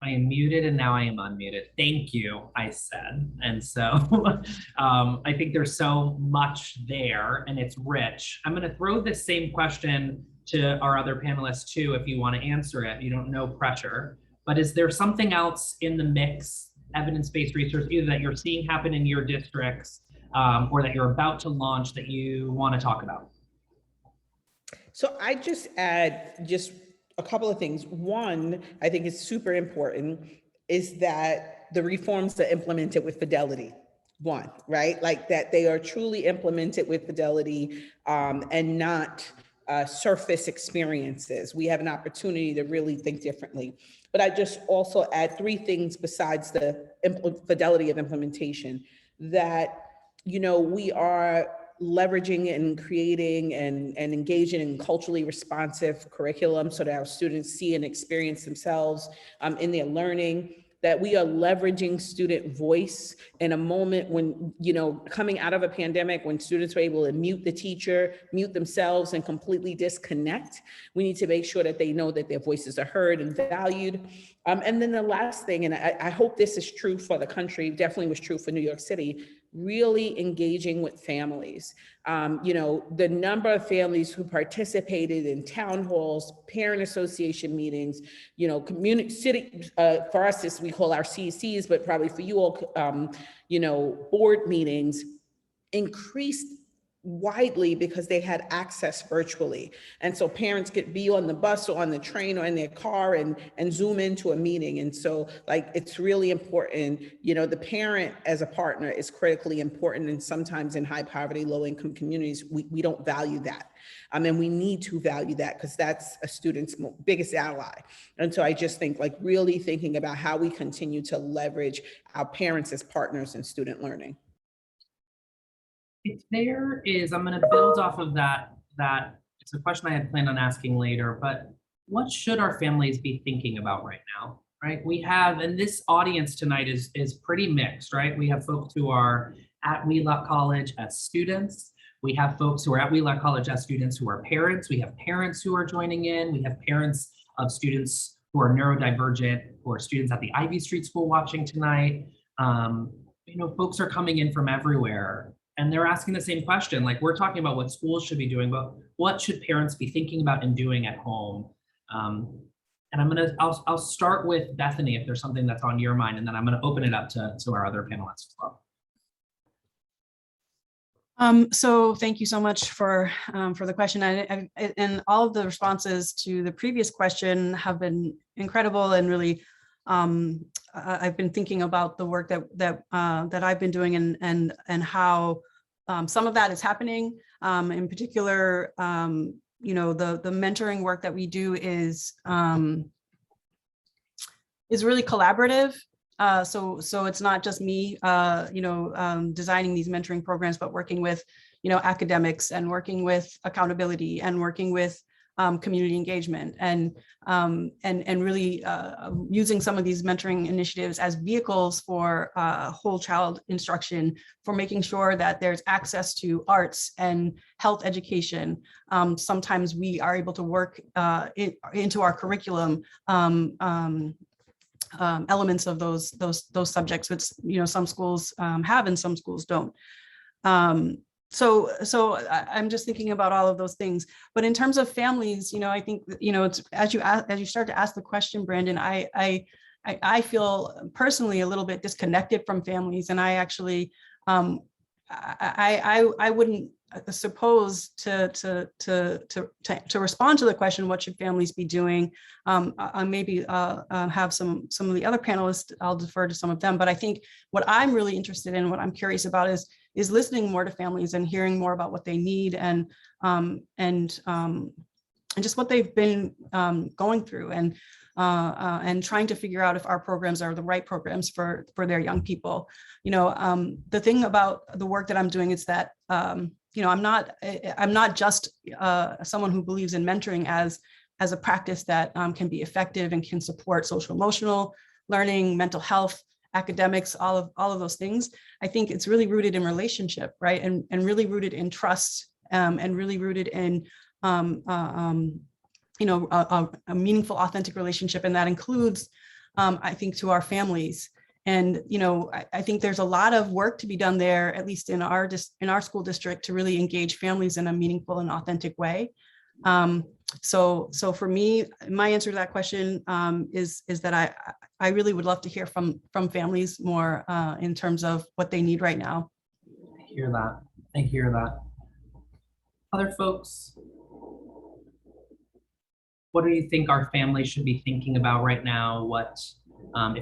I am muted and now I am unmuted. Thank you, I said. And so I think there's so much there and it's rich. I'm going to throw this same question to our other panelists too, if you want to answer it. You don't know pressure. But is there something else in the mix, evidence-based research, either that you're seeing happen in your districts or that you're about to launch that you want to talk about? So I just add just a couple of things. One, I think is super important is that the reforms are implemented with fidelity. One, right? Like that they are truly implemented with fidelity and not surface experiences. We have an opportunity to really think differently. But I just also add 3 things besides the fidelity of implementation that, you know, we are leveraging and creating and engaging in culturally responsive curriculum so that our students see and experience themselves in their learning, that we are leveraging student voice in a moment when, you know, coming out of a pandemic, when students were able to mute the teacher, mute themselves and completely disconnect. We need to make sure that they know that their voices are heard and valued. And then the last thing, and I hope this is true for the country, definitely was true for New York City, really engaging with families. You know, the number of families who participated in town halls, parent association meetings, you know, community city, for us, this we call our CECs, but probably for you all, you know, board meetings increased widely because they had access virtually. And so parents could be on the bus or on the train or in their car and Zoom into a meeting. And so like, it's really important, you know, the parent as a partner is critically important. And sometimes in high poverty, low income communities, we don't value that. And we need to value that because that's a student's biggest ally. And so I just think like really thinking about how we continue to leverage our parents as partners in student learning. If there is, I'm going to build off of that. It's a question I had planned on asking later, but what should our families be thinking about right now, right? We have, and this audience tonight is pretty mixed, right? We have folks who are at Wheelock College as students. We have folks who are at Wheelock College as students who are parents. We have parents who are joining in. We have parents of students who are neurodivergent, who are students at the Ivy Street School watching tonight. You know, folks are coming in from everywhere. And they're asking the same question. Like, we're talking about what schools should be doing, but what should parents be thinking about and doing at home? And I'll start with Bethany if there's something that's on your mind, and then I'm gonna open it up to our other panelists as well. So thank you so much for the question. And all of the responses to the previous question have been incredible, and really, I've been thinking about the work that I've been doing and how some of that is happening. In particular, you know, the mentoring work that we do is really collaborative. So it's not just me, you know, designing these mentoring programs, but working with, you know, academics, and working with accountability, and working with community engagement, and really using some of these mentoring initiatives as vehicles for whole child instruction, for making sure that there's access to arts and health education. Sometimes we are able to work into our curriculum elements of those subjects, which, you know, some schools have and some schools don't. So I'm just thinking about all of those things. But in terms of families, you know, I think, you know, it's as you start to ask the question, Brandon, I feel personally a little bit disconnected from families, and I actually I wouldn't suppose to respond to the question, what should families be doing? I maybe have some of the other panelists, I'll defer to some of them, but I think what I'm really interested in, what I'm curious about is listening more to families and hearing more about what they need, and just what they've been going through, and trying to figure out if our programs are the right programs for their young people. You know, the thing about the work that I'm doing is that, you know, I'm not just someone who believes in mentoring as a practice that can be effective and can support social emotional learning, mental health, academics, all of those things. I think it's really rooted in relationship, right? And really rooted in trust, and really rooted in you know, a meaningful, authentic relationship. And that includes, I think, to our families. And, you know, I think there's a lot of work to be done there, at least in our school district, to really engage families in a meaningful and authentic way. So for me, my answer to that question is that I really would love to hear from families more in terms of what they need right now. I hear that. I hear that. Other folks, what do you think our families should be thinking about right now? What,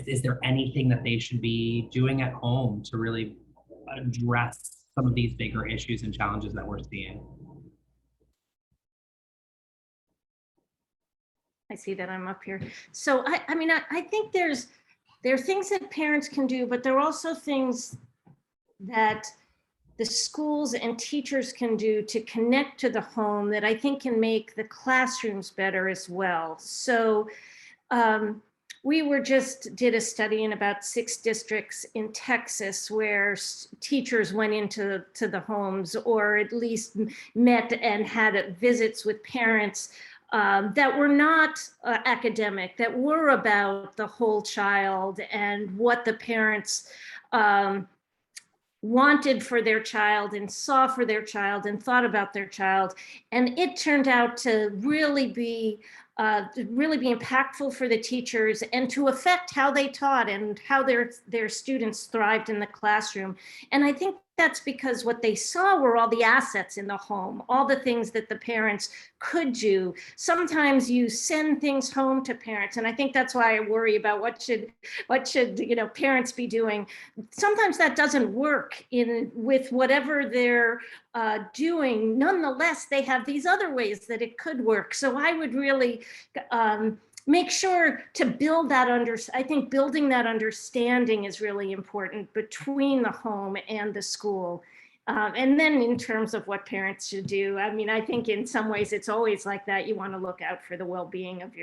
is there anything that they should be doing at home to really address some of these bigger issues and challenges that we're seeing? I see that I'm up here. So I mean, I think there are things that parents can do, but there are also things that the schools and teachers can do to connect to the home that I think can make the classrooms better as well. So we did a study in about 6 districts in Texas where teachers went into the homes, or at least met and had visits with parents that were not academic, that were about the whole child and what the parents wanted for their child and saw for their child and thought about their child. And it turned out to really be impactful for the teachers, and to affect how they taught and how their students thrived in the classroom. And I think that's because what they saw were all the assets in the home, all the things that the parents could do. Sometimes you send things home to parents, and I think that's why I worry about what should parents be doing. Sometimes that doesn't work with whatever they're doing. Nonetheless, they have these other ways that it could work. So I would really make sure to build that I think building that understanding is really important between the home and the school. And then in terms of what parents should do, I mean, I think in some ways it's always like that. You want to look out for the well-being of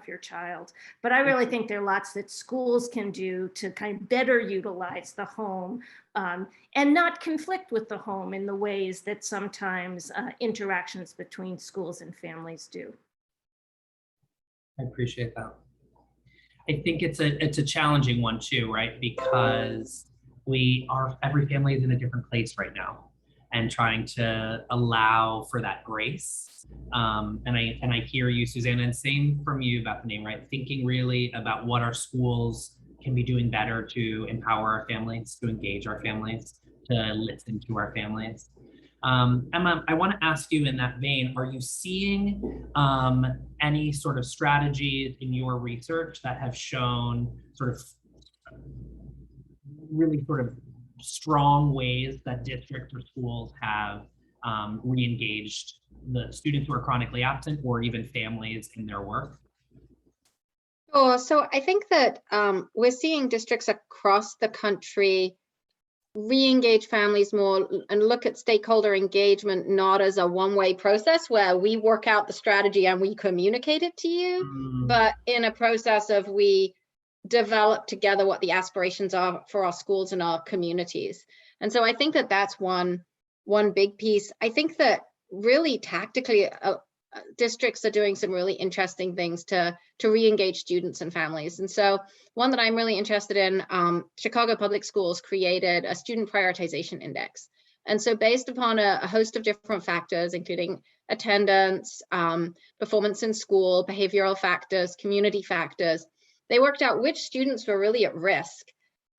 your child. But I really think there are lots that schools can do to kind of better utilize the home and not conflict with the home in the ways that sometimes interactions between schools and families do. I appreciate that. I think it's a challenging one too, right? Because every family is in a different place right now, and trying to allow for that grace. And I hear you, Susanna, and same from you, Bethany, right? Thinking really about what our schools can be doing better to empower our families, to engage our families, to listen to our families. Emma, I want to ask you in that vein, are you seeing any sort of strategies in your research that have shown sort of really sort of strong ways that districts or schools have re-engaged the students who are chronically absent, or even families, in their work? Sure. So I think that we're seeing districts across the country re-engage families more and look at stakeholder engagement not as a one-way process where we work out the strategy and we communicate it to you, but in a process of we develop together what the aspirations are for our schools and our communities. And so I think that that's one big piece. I think that really tactically districts are doing some really interesting things to re-engage students and families. And so one that I'm really interested in, Chicago Public Schools created a student prioritization index. And so based upon a host of different factors, including attendance, performance in school, behavioral factors, community factors, they worked out which students were really at risk,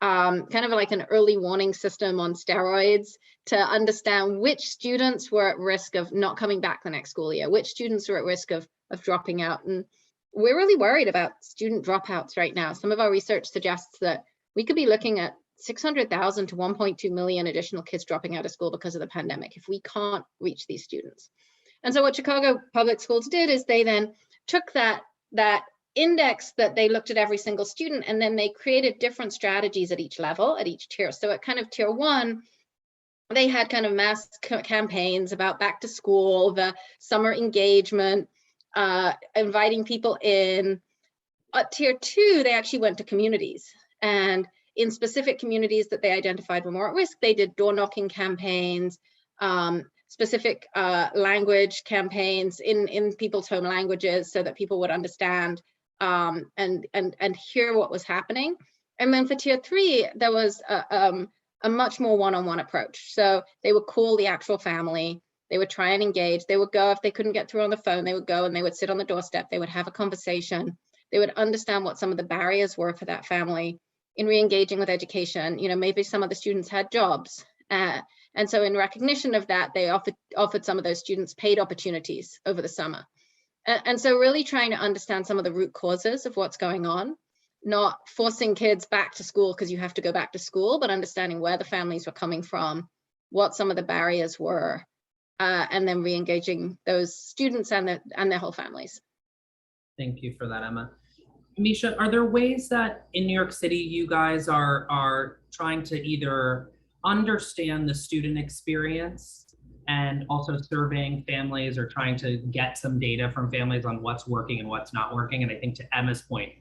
kind of like an early warning system on steroids, to understand which students were at risk of not coming back the next school year, which students were at risk of dropping out. And we're really worried about student dropouts right now. Some of our research suggests that we could be looking at 600,000 to 1.2 million additional kids dropping out of school because of the pandemic if we can't reach these students. And so what Chicago Public Schools did is they then took that index that they looked at every single student, and then they created different strategies at each level, at each tier. So at kind of tier 1, they had kind of mass campaigns about back to school, the summer engagement, inviting people in. At tier 2, they actually went to communities, and in specific communities that they identified were more at risk, they did door knocking campaigns, specific language campaigns in people's home languages so that people would understand and hear what was happening. And then for tier 3, there was a much more one-on-one approach. So they would call the actual family, they would try and engage, they would go, if they couldn't get through on the phone, they would go and they would sit on the doorstep, they would have a conversation, they would understand what some of the barriers were for that family in re-engaging with education. You know, maybe some of the students had jobs. And so in recognition of that, they offered some of those students paid opportunities over the summer. And so really trying to understand some of the root causes of what's going on, not forcing kids back to school because you have to go back to school, but understanding where the families were coming from, what some of the barriers were, and then re-engaging those students and their whole families. Thank you for that, Emma. Misha, are there ways that in New York City you guys are trying to either understand the student experience and also surveying families, or trying to get some data from families on what's working and what's not working? And I think to Emma's point,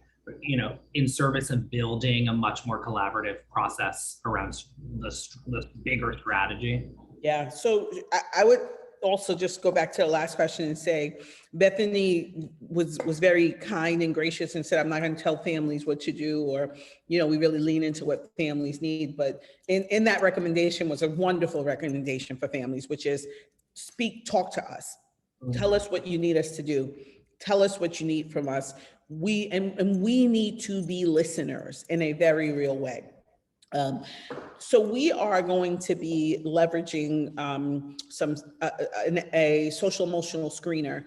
you know, in service of building a much more collaborative process around the bigger strategy. Yeah, so I would also just go back to the last question and say, Bethany was very kind and gracious and said, I'm not going to tell families what to do, or, you know, we really lean into what families need. But in that recommendation was a wonderful recommendation for families, which is talk to us. Tell us what you need us to do. Tell us what you need from us. We need to be listeners in a very real way. So we are going to be leveraging a social emotional screener,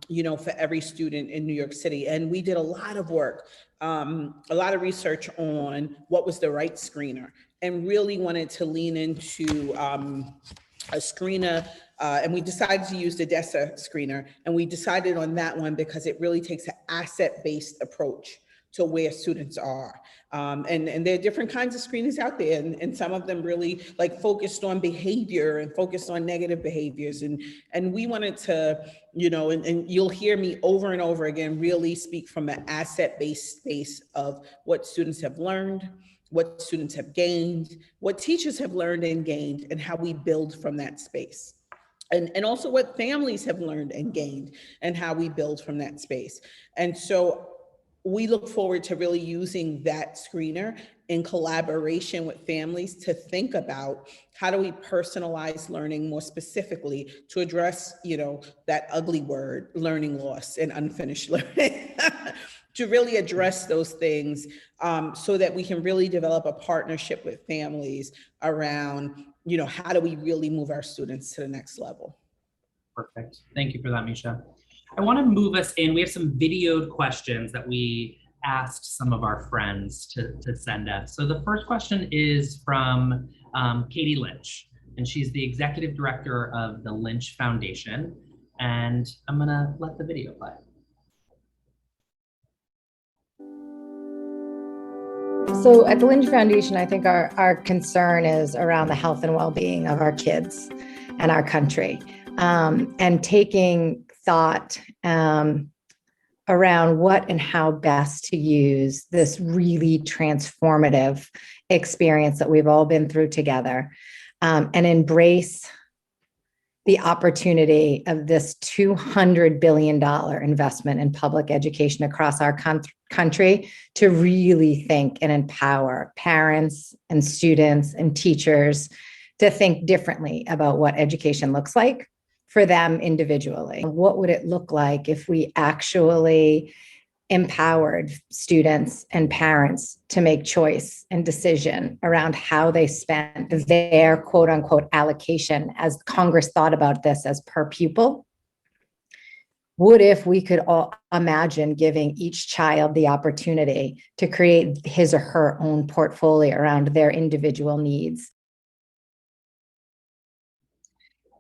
you know, for every student in New York City. And we did a lot of work, a lot of research on what was the right screener, and really wanted to lean into a screener, and we decided to use the DESA screener. And we decided on that one because it really takes an asset-based approach to where students are. And there are different kinds of screenings out there, and some of them really like focused on behavior and focused on negative behaviors. And we wanted to, you know, and you'll hear me over and over again, really speak from an asset-based space of what students have learned, what students have gained, what teachers have learned and gained, and how we build from that space. And also what families have learned and gained, and how we build from that space. And so we look forward to really using that screener in collaboration with families to think about how do we personalize learning more specifically to address, that ugly word, learning loss and unfinished learning, to really address those things so that we can really develop a partnership with families around, how do we really move our students to the next level? Perfect. Thank you for that, Misha. I want to move us in. We have some videoed questions that we asked some of our friends to send us. So the first question is from Katie Lynch, and she's the executive director of the Lynch Foundation. And I'm going to let the video play. So at the Lynch Foundation, I think our concern is around the health and well-being of our kids and our country, and taking thought around what and how best to use this really transformative experience that we've all been through together, and embrace the opportunity of this $200 billion investment in public education across our country to really think and empower parents and students and teachers to think differently about what education looks like for them individually. What would it look like if we actually empowered students and parents to make choice and decision around how they spent their quote unquote allocation, as Congress thought about this as per pupil? What if we could all imagine giving each child the opportunity to create his or her own portfolio around their individual needs?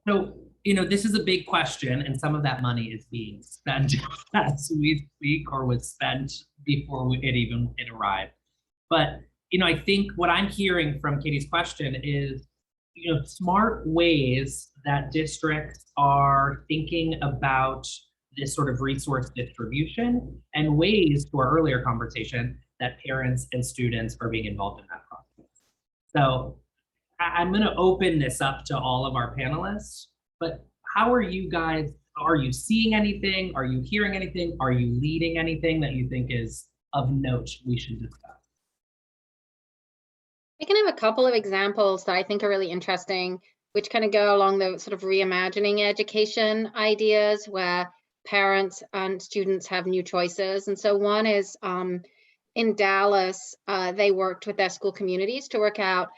So, this is a big question, and some of that money is being spent as we speak or was spent before it arrived. But, I think what I'm hearing from Katie's question is, smart ways that districts are thinking about this sort of resource distribution, and ways, to our earlier conversation, that parents and students are being involved in that process. So I'm going to open this up to all of our panelists, but how are you guys? Are you seeing anything? Are you hearing anything? Are you leading anything that you think is of note we should discuss? I can have a couple of examples that I think are really interesting, which kind of go along the sort of reimagining education ideas where parents and students have new choices. And so one is in Dallas, they worked with their school communities to work out,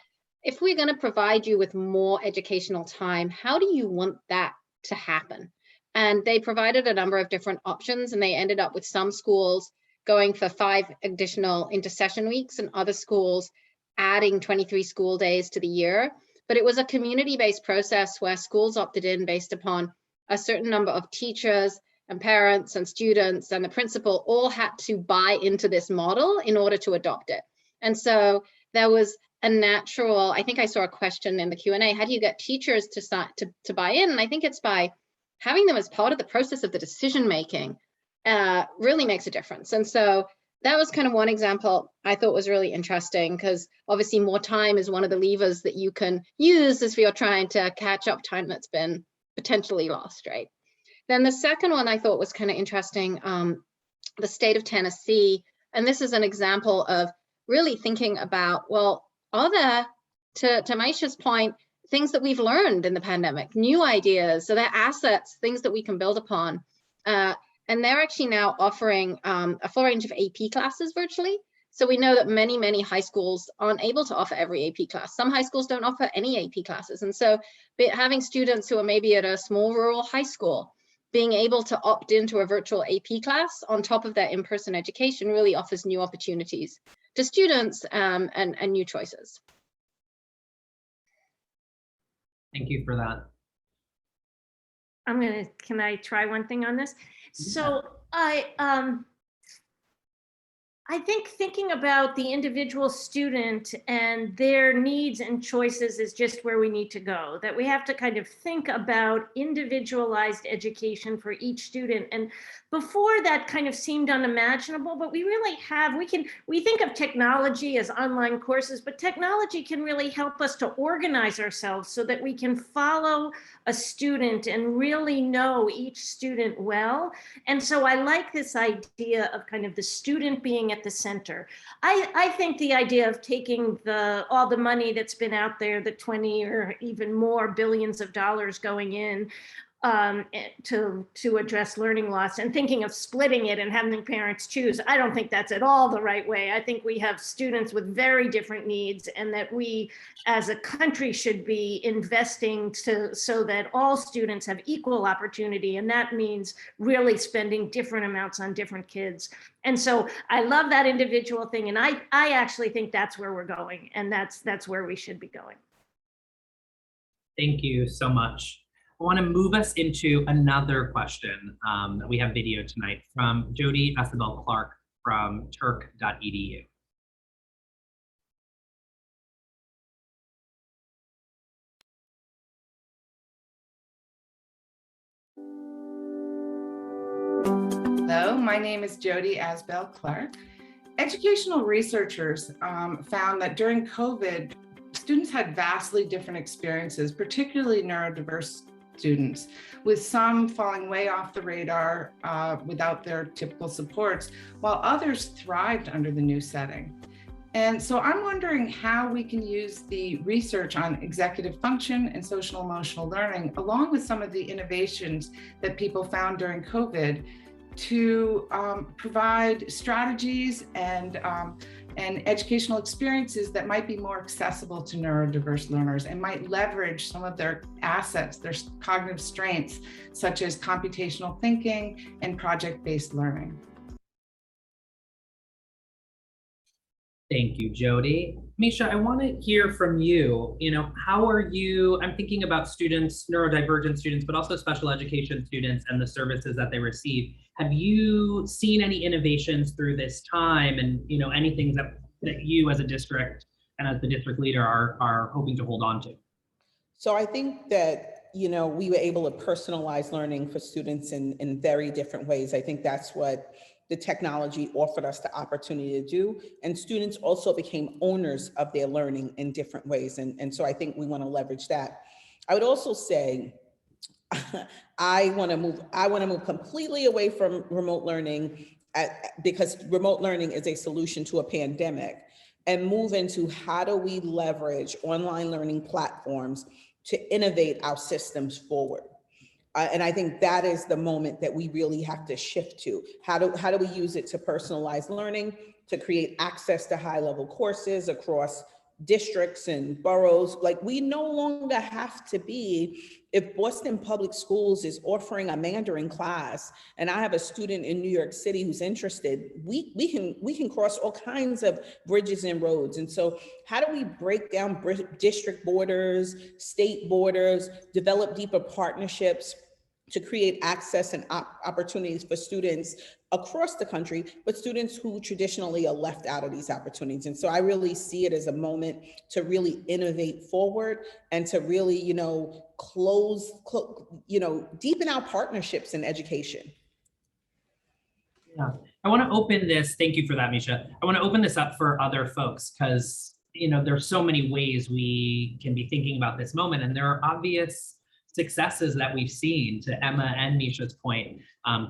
if we're going to provide you with more educational time, how do you want that to happen? And they provided a number of different options, and they ended up with some schools going for 5 additional intersession weeks and other schools adding 23 school days to the year. But it was a community-based process where schools opted in based upon a certain number of teachers and parents and students, and the principal all had to buy into this model in order to adopt it. And so there was a natural, I think I saw a question in the Q&A, how do you get teachers to buy in? And I think it's by having them as part of the process of the decision-making really makes a difference. And so that was kind of one example I thought was really interesting, because obviously more time is one of the levers that you can use if you're trying to catch up time that's been potentially lost, right? Then the second one I thought was kind of interesting, the state of Tennessee. And this is an example of really thinking about, well, are there, to Maisha's point, things that we've learned in the pandemic, new ideas, so they're assets, things that we can build upon. And they're actually now offering a full range of AP classes virtually. So we know that many, many high schools aren't able to offer every AP class. Some high schools don't offer any AP classes. And so having students who are maybe at a small rural high school, being able to opt into a virtual AP class on top of their in-person education really offers new opportunities to students and new choices. Thank you for that. Can I try one thing on this? So I I think thinking about the individual student and their needs and choices is just where we need to go, that we have to kind of think about individualized education for each student. And before that kind of seemed unimaginable, but we really have, we think of technology as online courses, but technology can really help us to organize ourselves so that we can follow a student and really know each student well. And so I like this idea of kind of the student being at the center. I think the idea of taking all the money that's been out there, the 20 or even more billions of dollars going in to address learning loss and thinking of splitting it and having parents choose, I don't think that's at all the right way. I think we have students with very different needs, and that we as a country should be investing so that all students have equal opportunity. And that means really spending different amounts on different kids. And so I love that individual thing. And I actually think that's where we're going, and that's where we should be going. Thank you so much. I want to move us into another question that we have video tonight from Jody Isabel Clark from turk.edu. Hello, my name is Jody Asbel Clark. Educational researchers found that during COVID, students had vastly different experiences, particularly neurodiverse students, with some falling way off the radar without their typical supports, while others thrived under the new setting. And so I'm wondering how we can use the research on executive function and social emotional learning, along with some of the innovations that people found during COVID, to provide strategies and educational experiences that might be more accessible to neurodiverse learners and might leverage some of their assets, their cognitive strengths, such as computational thinking and project-based learning. Thank you, Jody. Misha, I want to hear from you. How are you? I'm thinking about students, neurodivergent students, but also special education students and the services that they receive. Have you seen any innovations through this time, and anything that you as a district and as the district leader are hoping to hold on to? So I think that, we were able to personalize learning for students in very different ways. I think that's what the technology offered us the opportunity to do. And students also became owners of their learning in different ways. And so I think we want to leverage that. I would also say, I want to move completely away from remote learning because remote learning is a solution to a pandemic, and move into how do we leverage online learning platforms to innovate our systems forward. And I think that is the moment that we really have to shift to. How do we use it to personalize learning, to create access to high-level courses across districts and boroughs? Like, we no longer have to be, if Boston Public Schools is offering a Mandarin class and I have a student in New York City who's interested, we can cross all kinds of bridges and roads. And so how do we break down district borders, state borders, develop deeper partnerships to create access and opportunities for students across the country, but students who traditionally are left out of these opportunities? And so I really see it as a moment to really innovate forward and to really, deepen our partnerships in education. Yeah, I want to open this. Thank you for that, Misha. I want to open this up for other folks because, there's so many ways we can be thinking about this moment, and there are obvious successes that we've seen, to Emma and Misha's point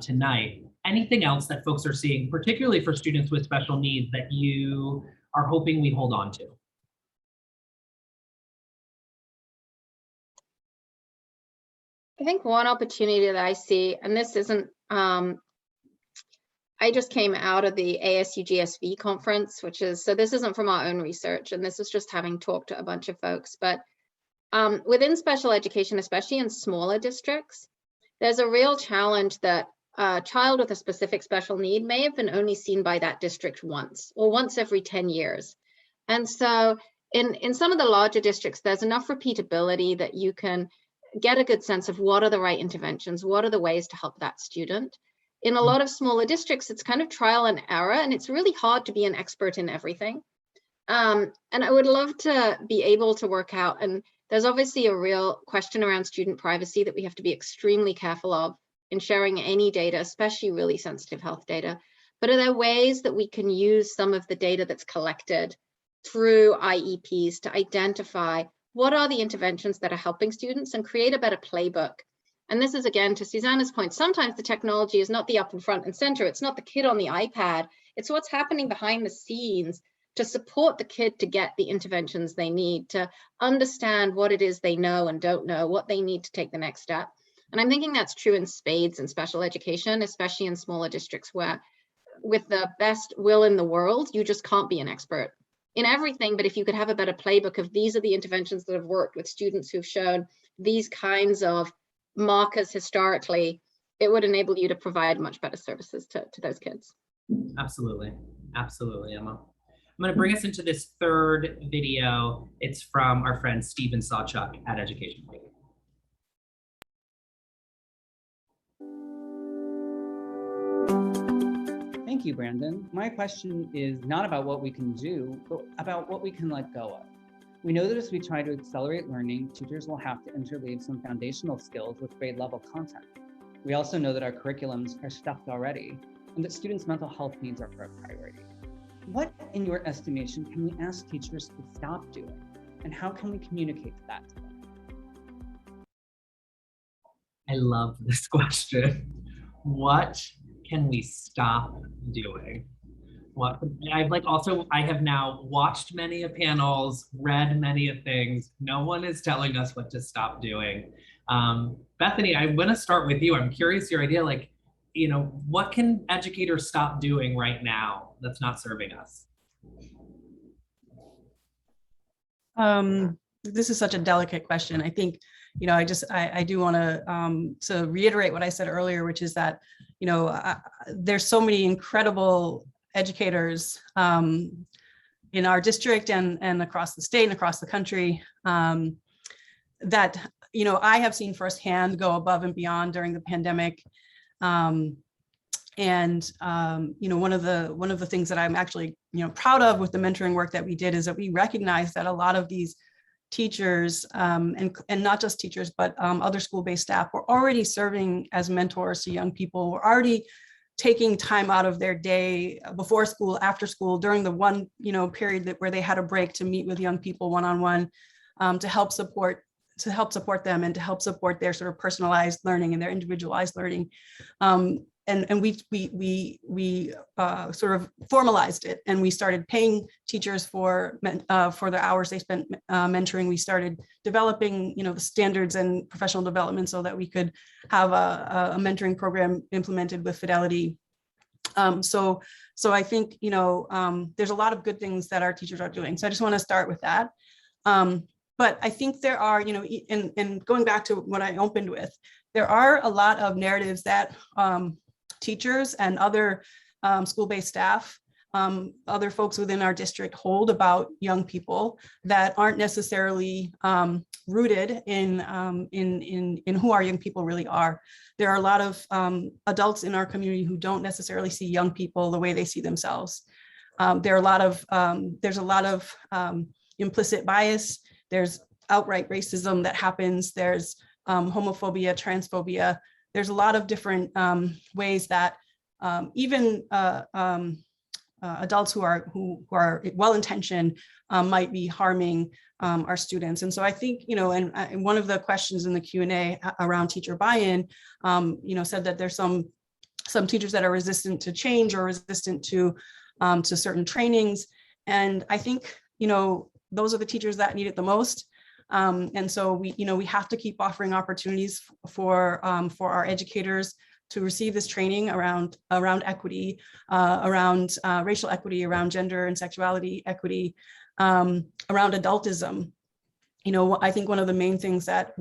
tonight. Anything else that folks are seeing, particularly for students with special needs, that you are hoping we hold on to? I think one opportunity that I see, and this isn't, I just came out of the ASU-GSV conference, so this isn't from our own research, and this is just having talked to a bunch of folks, but within special education, especially in smaller districts, there's a real challenge that a child with a specific special need may have been only seen by that district once, or once every 10 years. And so in some of the larger districts, there's enough repeatability that you can get a good sense of what are the right interventions, what are the ways to help that student. In a lot of smaller districts, it's kind of trial and error, and it's really hard to be an expert in everything. And I would love to be able to work out, and there's obviously a real question around student privacy that we have to be extremely careful of in sharing any data, especially really sensitive health data. But are there ways that we can use some of the data that's collected through IEPs to identify what are the interventions that are helping students and create a better playbook? And this is, again, to Susanna's point, sometimes the technology is not the up and front and center. It's not the kid on the iPad. It's what's happening behind the scenes to support the kid to get the interventions they need, to understand what it is they know and don't know, what they need to take the next step. And I'm thinking that's true in spades in special education, especially in smaller districts where with the best will in the world, you just can't be an expert in everything. But if you could have a better playbook of these are the interventions that have worked with students who've shown these kinds of markers historically, it would enable you to provide much better services to those kids. Absolutely. Absolutely, Emma. I'm going to bring us into this third video. It's from our friend Stephen Sawchuk at Education Week. Thank you, Brandon. My question is not about what we can do, but about what we can let go of. We know that as we try to accelerate learning, teachers will have to interleave some foundational skills with grade level content. We also know that our curriculums are stuffed already and that students' mental health needs are a priority. What, in your estimation, can we ask teachers to stop doing? And how can we communicate that to them? I love this question. What can we stop doing? What I have now watched many of panels, read many of things. No one is telling us what to stop doing. Bethany, I'm going to start with you. I'm curious your idea, like, you know, what can educators stop doing right now that's not serving us? This is such a delicate question. I think, you know, I do want to reiterate what I said earlier, which is that, you know, there's so many incredible educators in our district and across the state and across the country that, you know, I have seen firsthand go above and beyond during the pandemic. You know, one of the things that I'm actually, you know, proud of with the mentoring work that we did is that we recognized that a lot of these teachers and not just teachers, but other school-based staff were already serving as mentors to young people, were already taking time out of their day before school, after school, during the one, you know, period where they had a break to meet with young people one-on-one, to help support them and to help support their sort of personalized learning and their individualized learning. And we sort of formalized it, and we started paying teachers for the hours they spent mentoring. We started developing, you know, the standards and professional development so that we could have a mentoring program implemented with fidelity. So I think, you know, there's a lot of good things that our teachers are doing. So I just want to start with that. But I think there are, you know, and going back to what I opened with, there are a lot of narratives that teachers and other school-based staff, other folks within our district hold about young people that aren't necessarily rooted in who our young people really are. There are a lot of adults in our community who don't necessarily see young people the way they see themselves. There's a lot of implicit bias. There's outright racism that happens. There's homophobia, transphobia. There's a lot of different ways that even adults who are well-intentioned might be harming our students. And so I think, you know, and one of the questions in the Q&A around teacher buy-in, you know, said that there's some teachers that are resistant to change or resistant to certain trainings. And I think, you know, those are the teachers that need it the most. And so we have to keep offering opportunities for our educators to receive this training around equity, around racial equity, around gender and sexuality equity, around adultism. You know, I think one of the main things that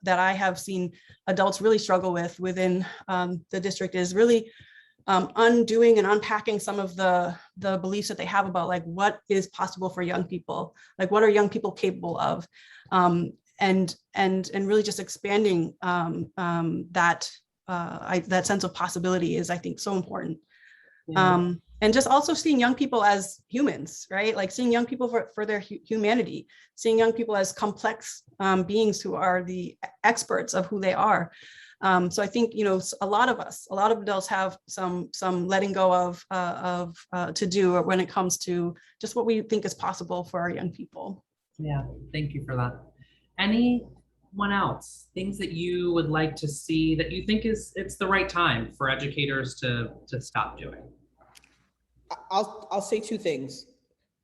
I have seen adults really struggle with within the district is really undoing and unpacking some of the beliefs that they have about like what is possible for young people, like what are young people capable of, and really just expanding that that sense of possibility is, I think, so important. Yeah. And just also seeing young people as humans, right? Like seeing young people for their humanity, seeing young people as complex beings who are the experts of who they are. So I think, you know, a lot of adults have some letting go of to do when it comes to just what we think is possible for our young people. Yeah, thank you for that. Anyone else, things that you would like to see that you think it's the right time for educators to stop doing? I'll say two things.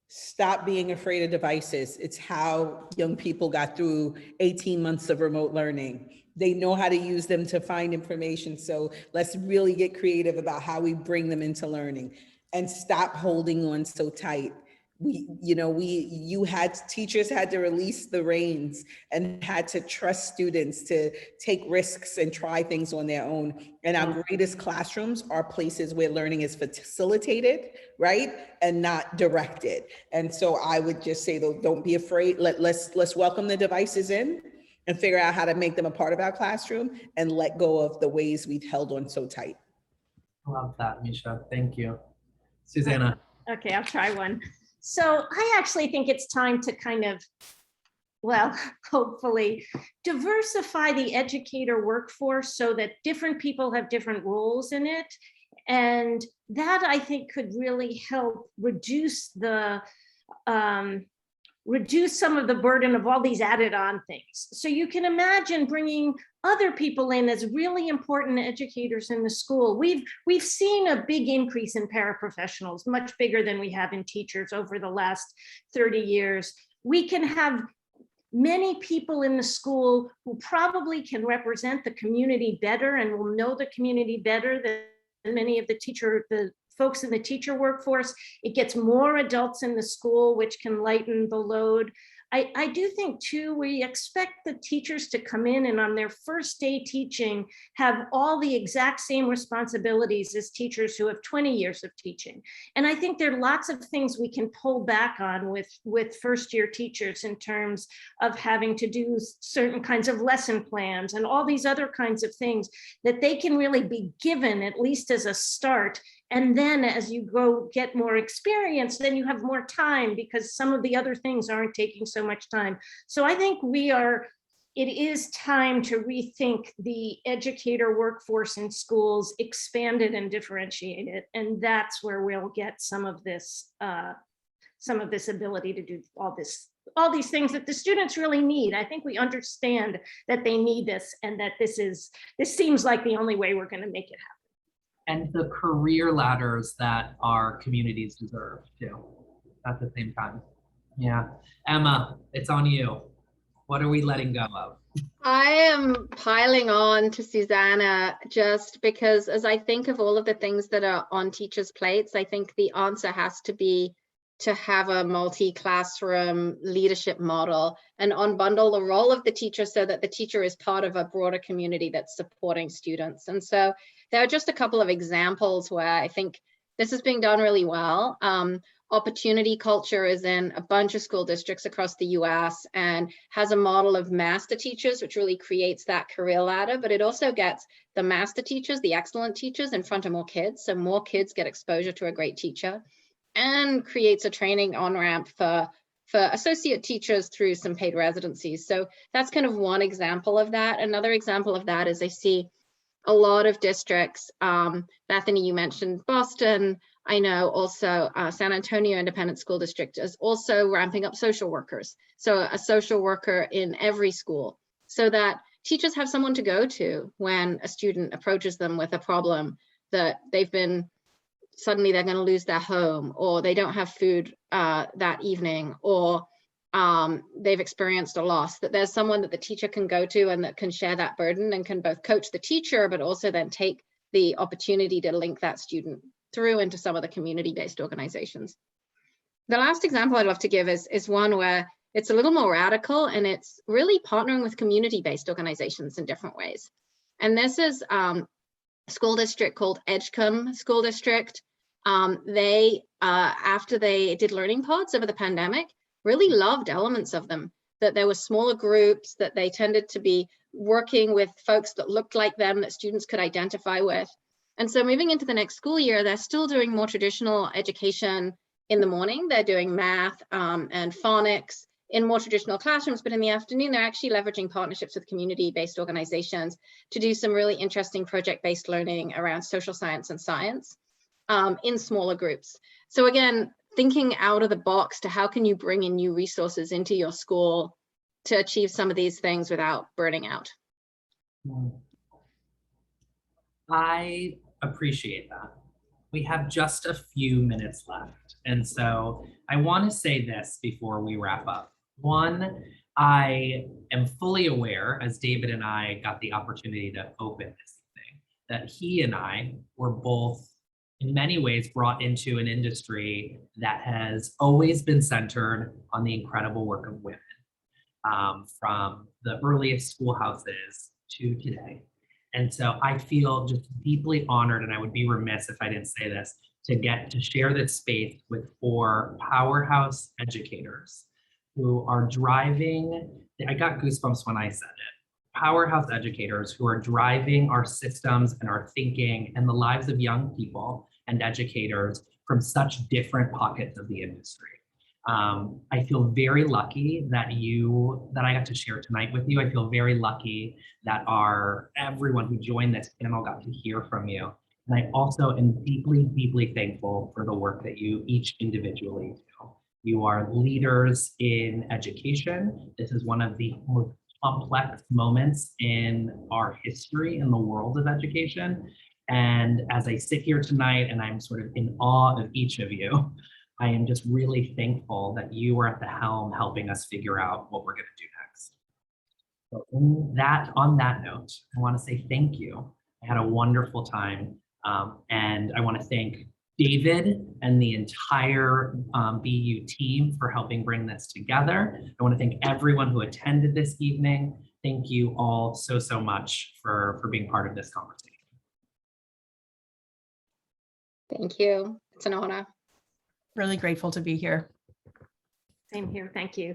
Stop being afraid of devices. It's how young people got through 18 months of remote learning. They know how to use them to find information. So let's really get creative about how we bring them into learning, and stop holding on so tight. Teachers had to release the reins and had to trust students to take risks and try things on their own. And our greatest classrooms are places where learning is facilitated, right? And not directed. And so I would just say, though, don't be afraid. Let's welcome the devices in and figure out how to make them a part of our classroom, and let go of the ways we've held on so tight. I love that, Misha. Thank you. Susanna. Okay, I'll try one. So I actually think it's time to kind of, well, hopefully diversify the educator workforce so that different people have different roles in it. And that, I think, could really help reduce some of the burden of all these added on things. So you can imagine bringing other people in as really important educators in the school. We've seen a big increase in paraprofessionals, much bigger than we have in teachers over the last 30 years. We can have many people in the school who probably can represent the community better and will know the community better than many of the folks in the teacher workforce. It gets more adults in the school, which can lighten the load. I do think too, we expect the teachers to come in and on their first day teaching, have all the exact same responsibilities as teachers who have 20 years of teaching. And I think there are lots of things we can pull back on with first year teachers in terms of having to do certain kinds of lesson plans and all these other kinds of things that they can really be given, at least as a start. And then as you go get more experience, then you have more time because some of the other things aren't taking so much time. So I think it is time to rethink the educator workforce in schools, expand it and differentiate it. And that's where we'll get some of this ability to do all these things that the students really need. I think we understand that they need this, and that this seems like the only way we're going to make it happen. And the career ladders that our communities deserve too, at the same time. Yeah. Emma, it's on you. What are we letting go of? I am piling on to Susanna just because as I think of all of the things that are on teachers' plates, I think the answer has to be to have a multi-classroom leadership model and unbundle the role of the teacher so that the teacher is part of a broader community that's supporting students. And so there are just a couple of examples where I think this is being done really well. Opportunity Culture is in a bunch of school districts across the US and has a model of master teachers, which really creates that career ladder, but it also gets the master teachers, the excellent teachers, in front of more kids. So more kids get exposure to a great teacher, and creates a training on-ramp for associate teachers through some paid residencies. So that's kind of one example of that. Another example of that is I see a lot of districts, Bethany, you mentioned Boston. I know also San Antonio Independent School District is also ramping up social workers. So a social worker in every school so that teachers have someone to go to when a student approaches them with a problem that suddenly they're going to lose their home, or they don't have food that evening, or they've experienced a loss, that there's someone that the teacher can go to and that can share that burden and can both coach the teacher, but also then take the opportunity to link that student through into some of the community-based organizations. The last example I'd love to give is one where it's a little more radical, and it's really partnering with community-based organizations in different ways. And this is a school district called Edgecombe School District. They, after they did learning pods over the pandemic, really loved elements of them, that there were smaller groups, that they tended to be working with folks that looked like them, that students could identify with. And so moving into the next school year, they're still doing more traditional education in the morning. They're doing math and phonics in more traditional classrooms, but in the afternoon, they're actually leveraging partnerships with community-based organizations to do some really interesting project-based learning around social science and science in smaller groups. So again, thinking out of the box to how can you bring in new resources into your school to achieve some of these things without burning out. I appreciate that. We have just a few minutes left. And so I want to say this before we wrap up. One, I am fully aware, as David and I got the opportunity to open this thing, that he and I were both in many ways brought into an industry that has always been centered on the incredible work of women, from the earliest schoolhouses to today. And so I feel just deeply honored, and I would be remiss if I didn't say this, to get to share this space with 4 powerhouse educators who are driving, I got goosebumps when I said it, powerhouse educators who are driving our systems and our thinking and the lives of young people and educators from such different pockets of the industry. I feel very lucky that I got to share tonight with you. I feel very lucky that everyone who joined this panel got to hear from you. And I also am deeply, deeply thankful for the work that you each individually do. You are leaders in education. This is one of the most complex moments in our history in the world of education. And as I sit here tonight and I'm sort of in awe of each of you, I am just really thankful that you are at the helm helping us figure out what we're going to do next. So on that note, I want to say thank you. I had a wonderful time. And I want to thank David and the entire BU team for helping bring this together. I want to thank everyone who attended this evening. Thank you all so, so much for being part of this conversation. Thank you. It's an honor. Really grateful to be here. Same here. Thank you.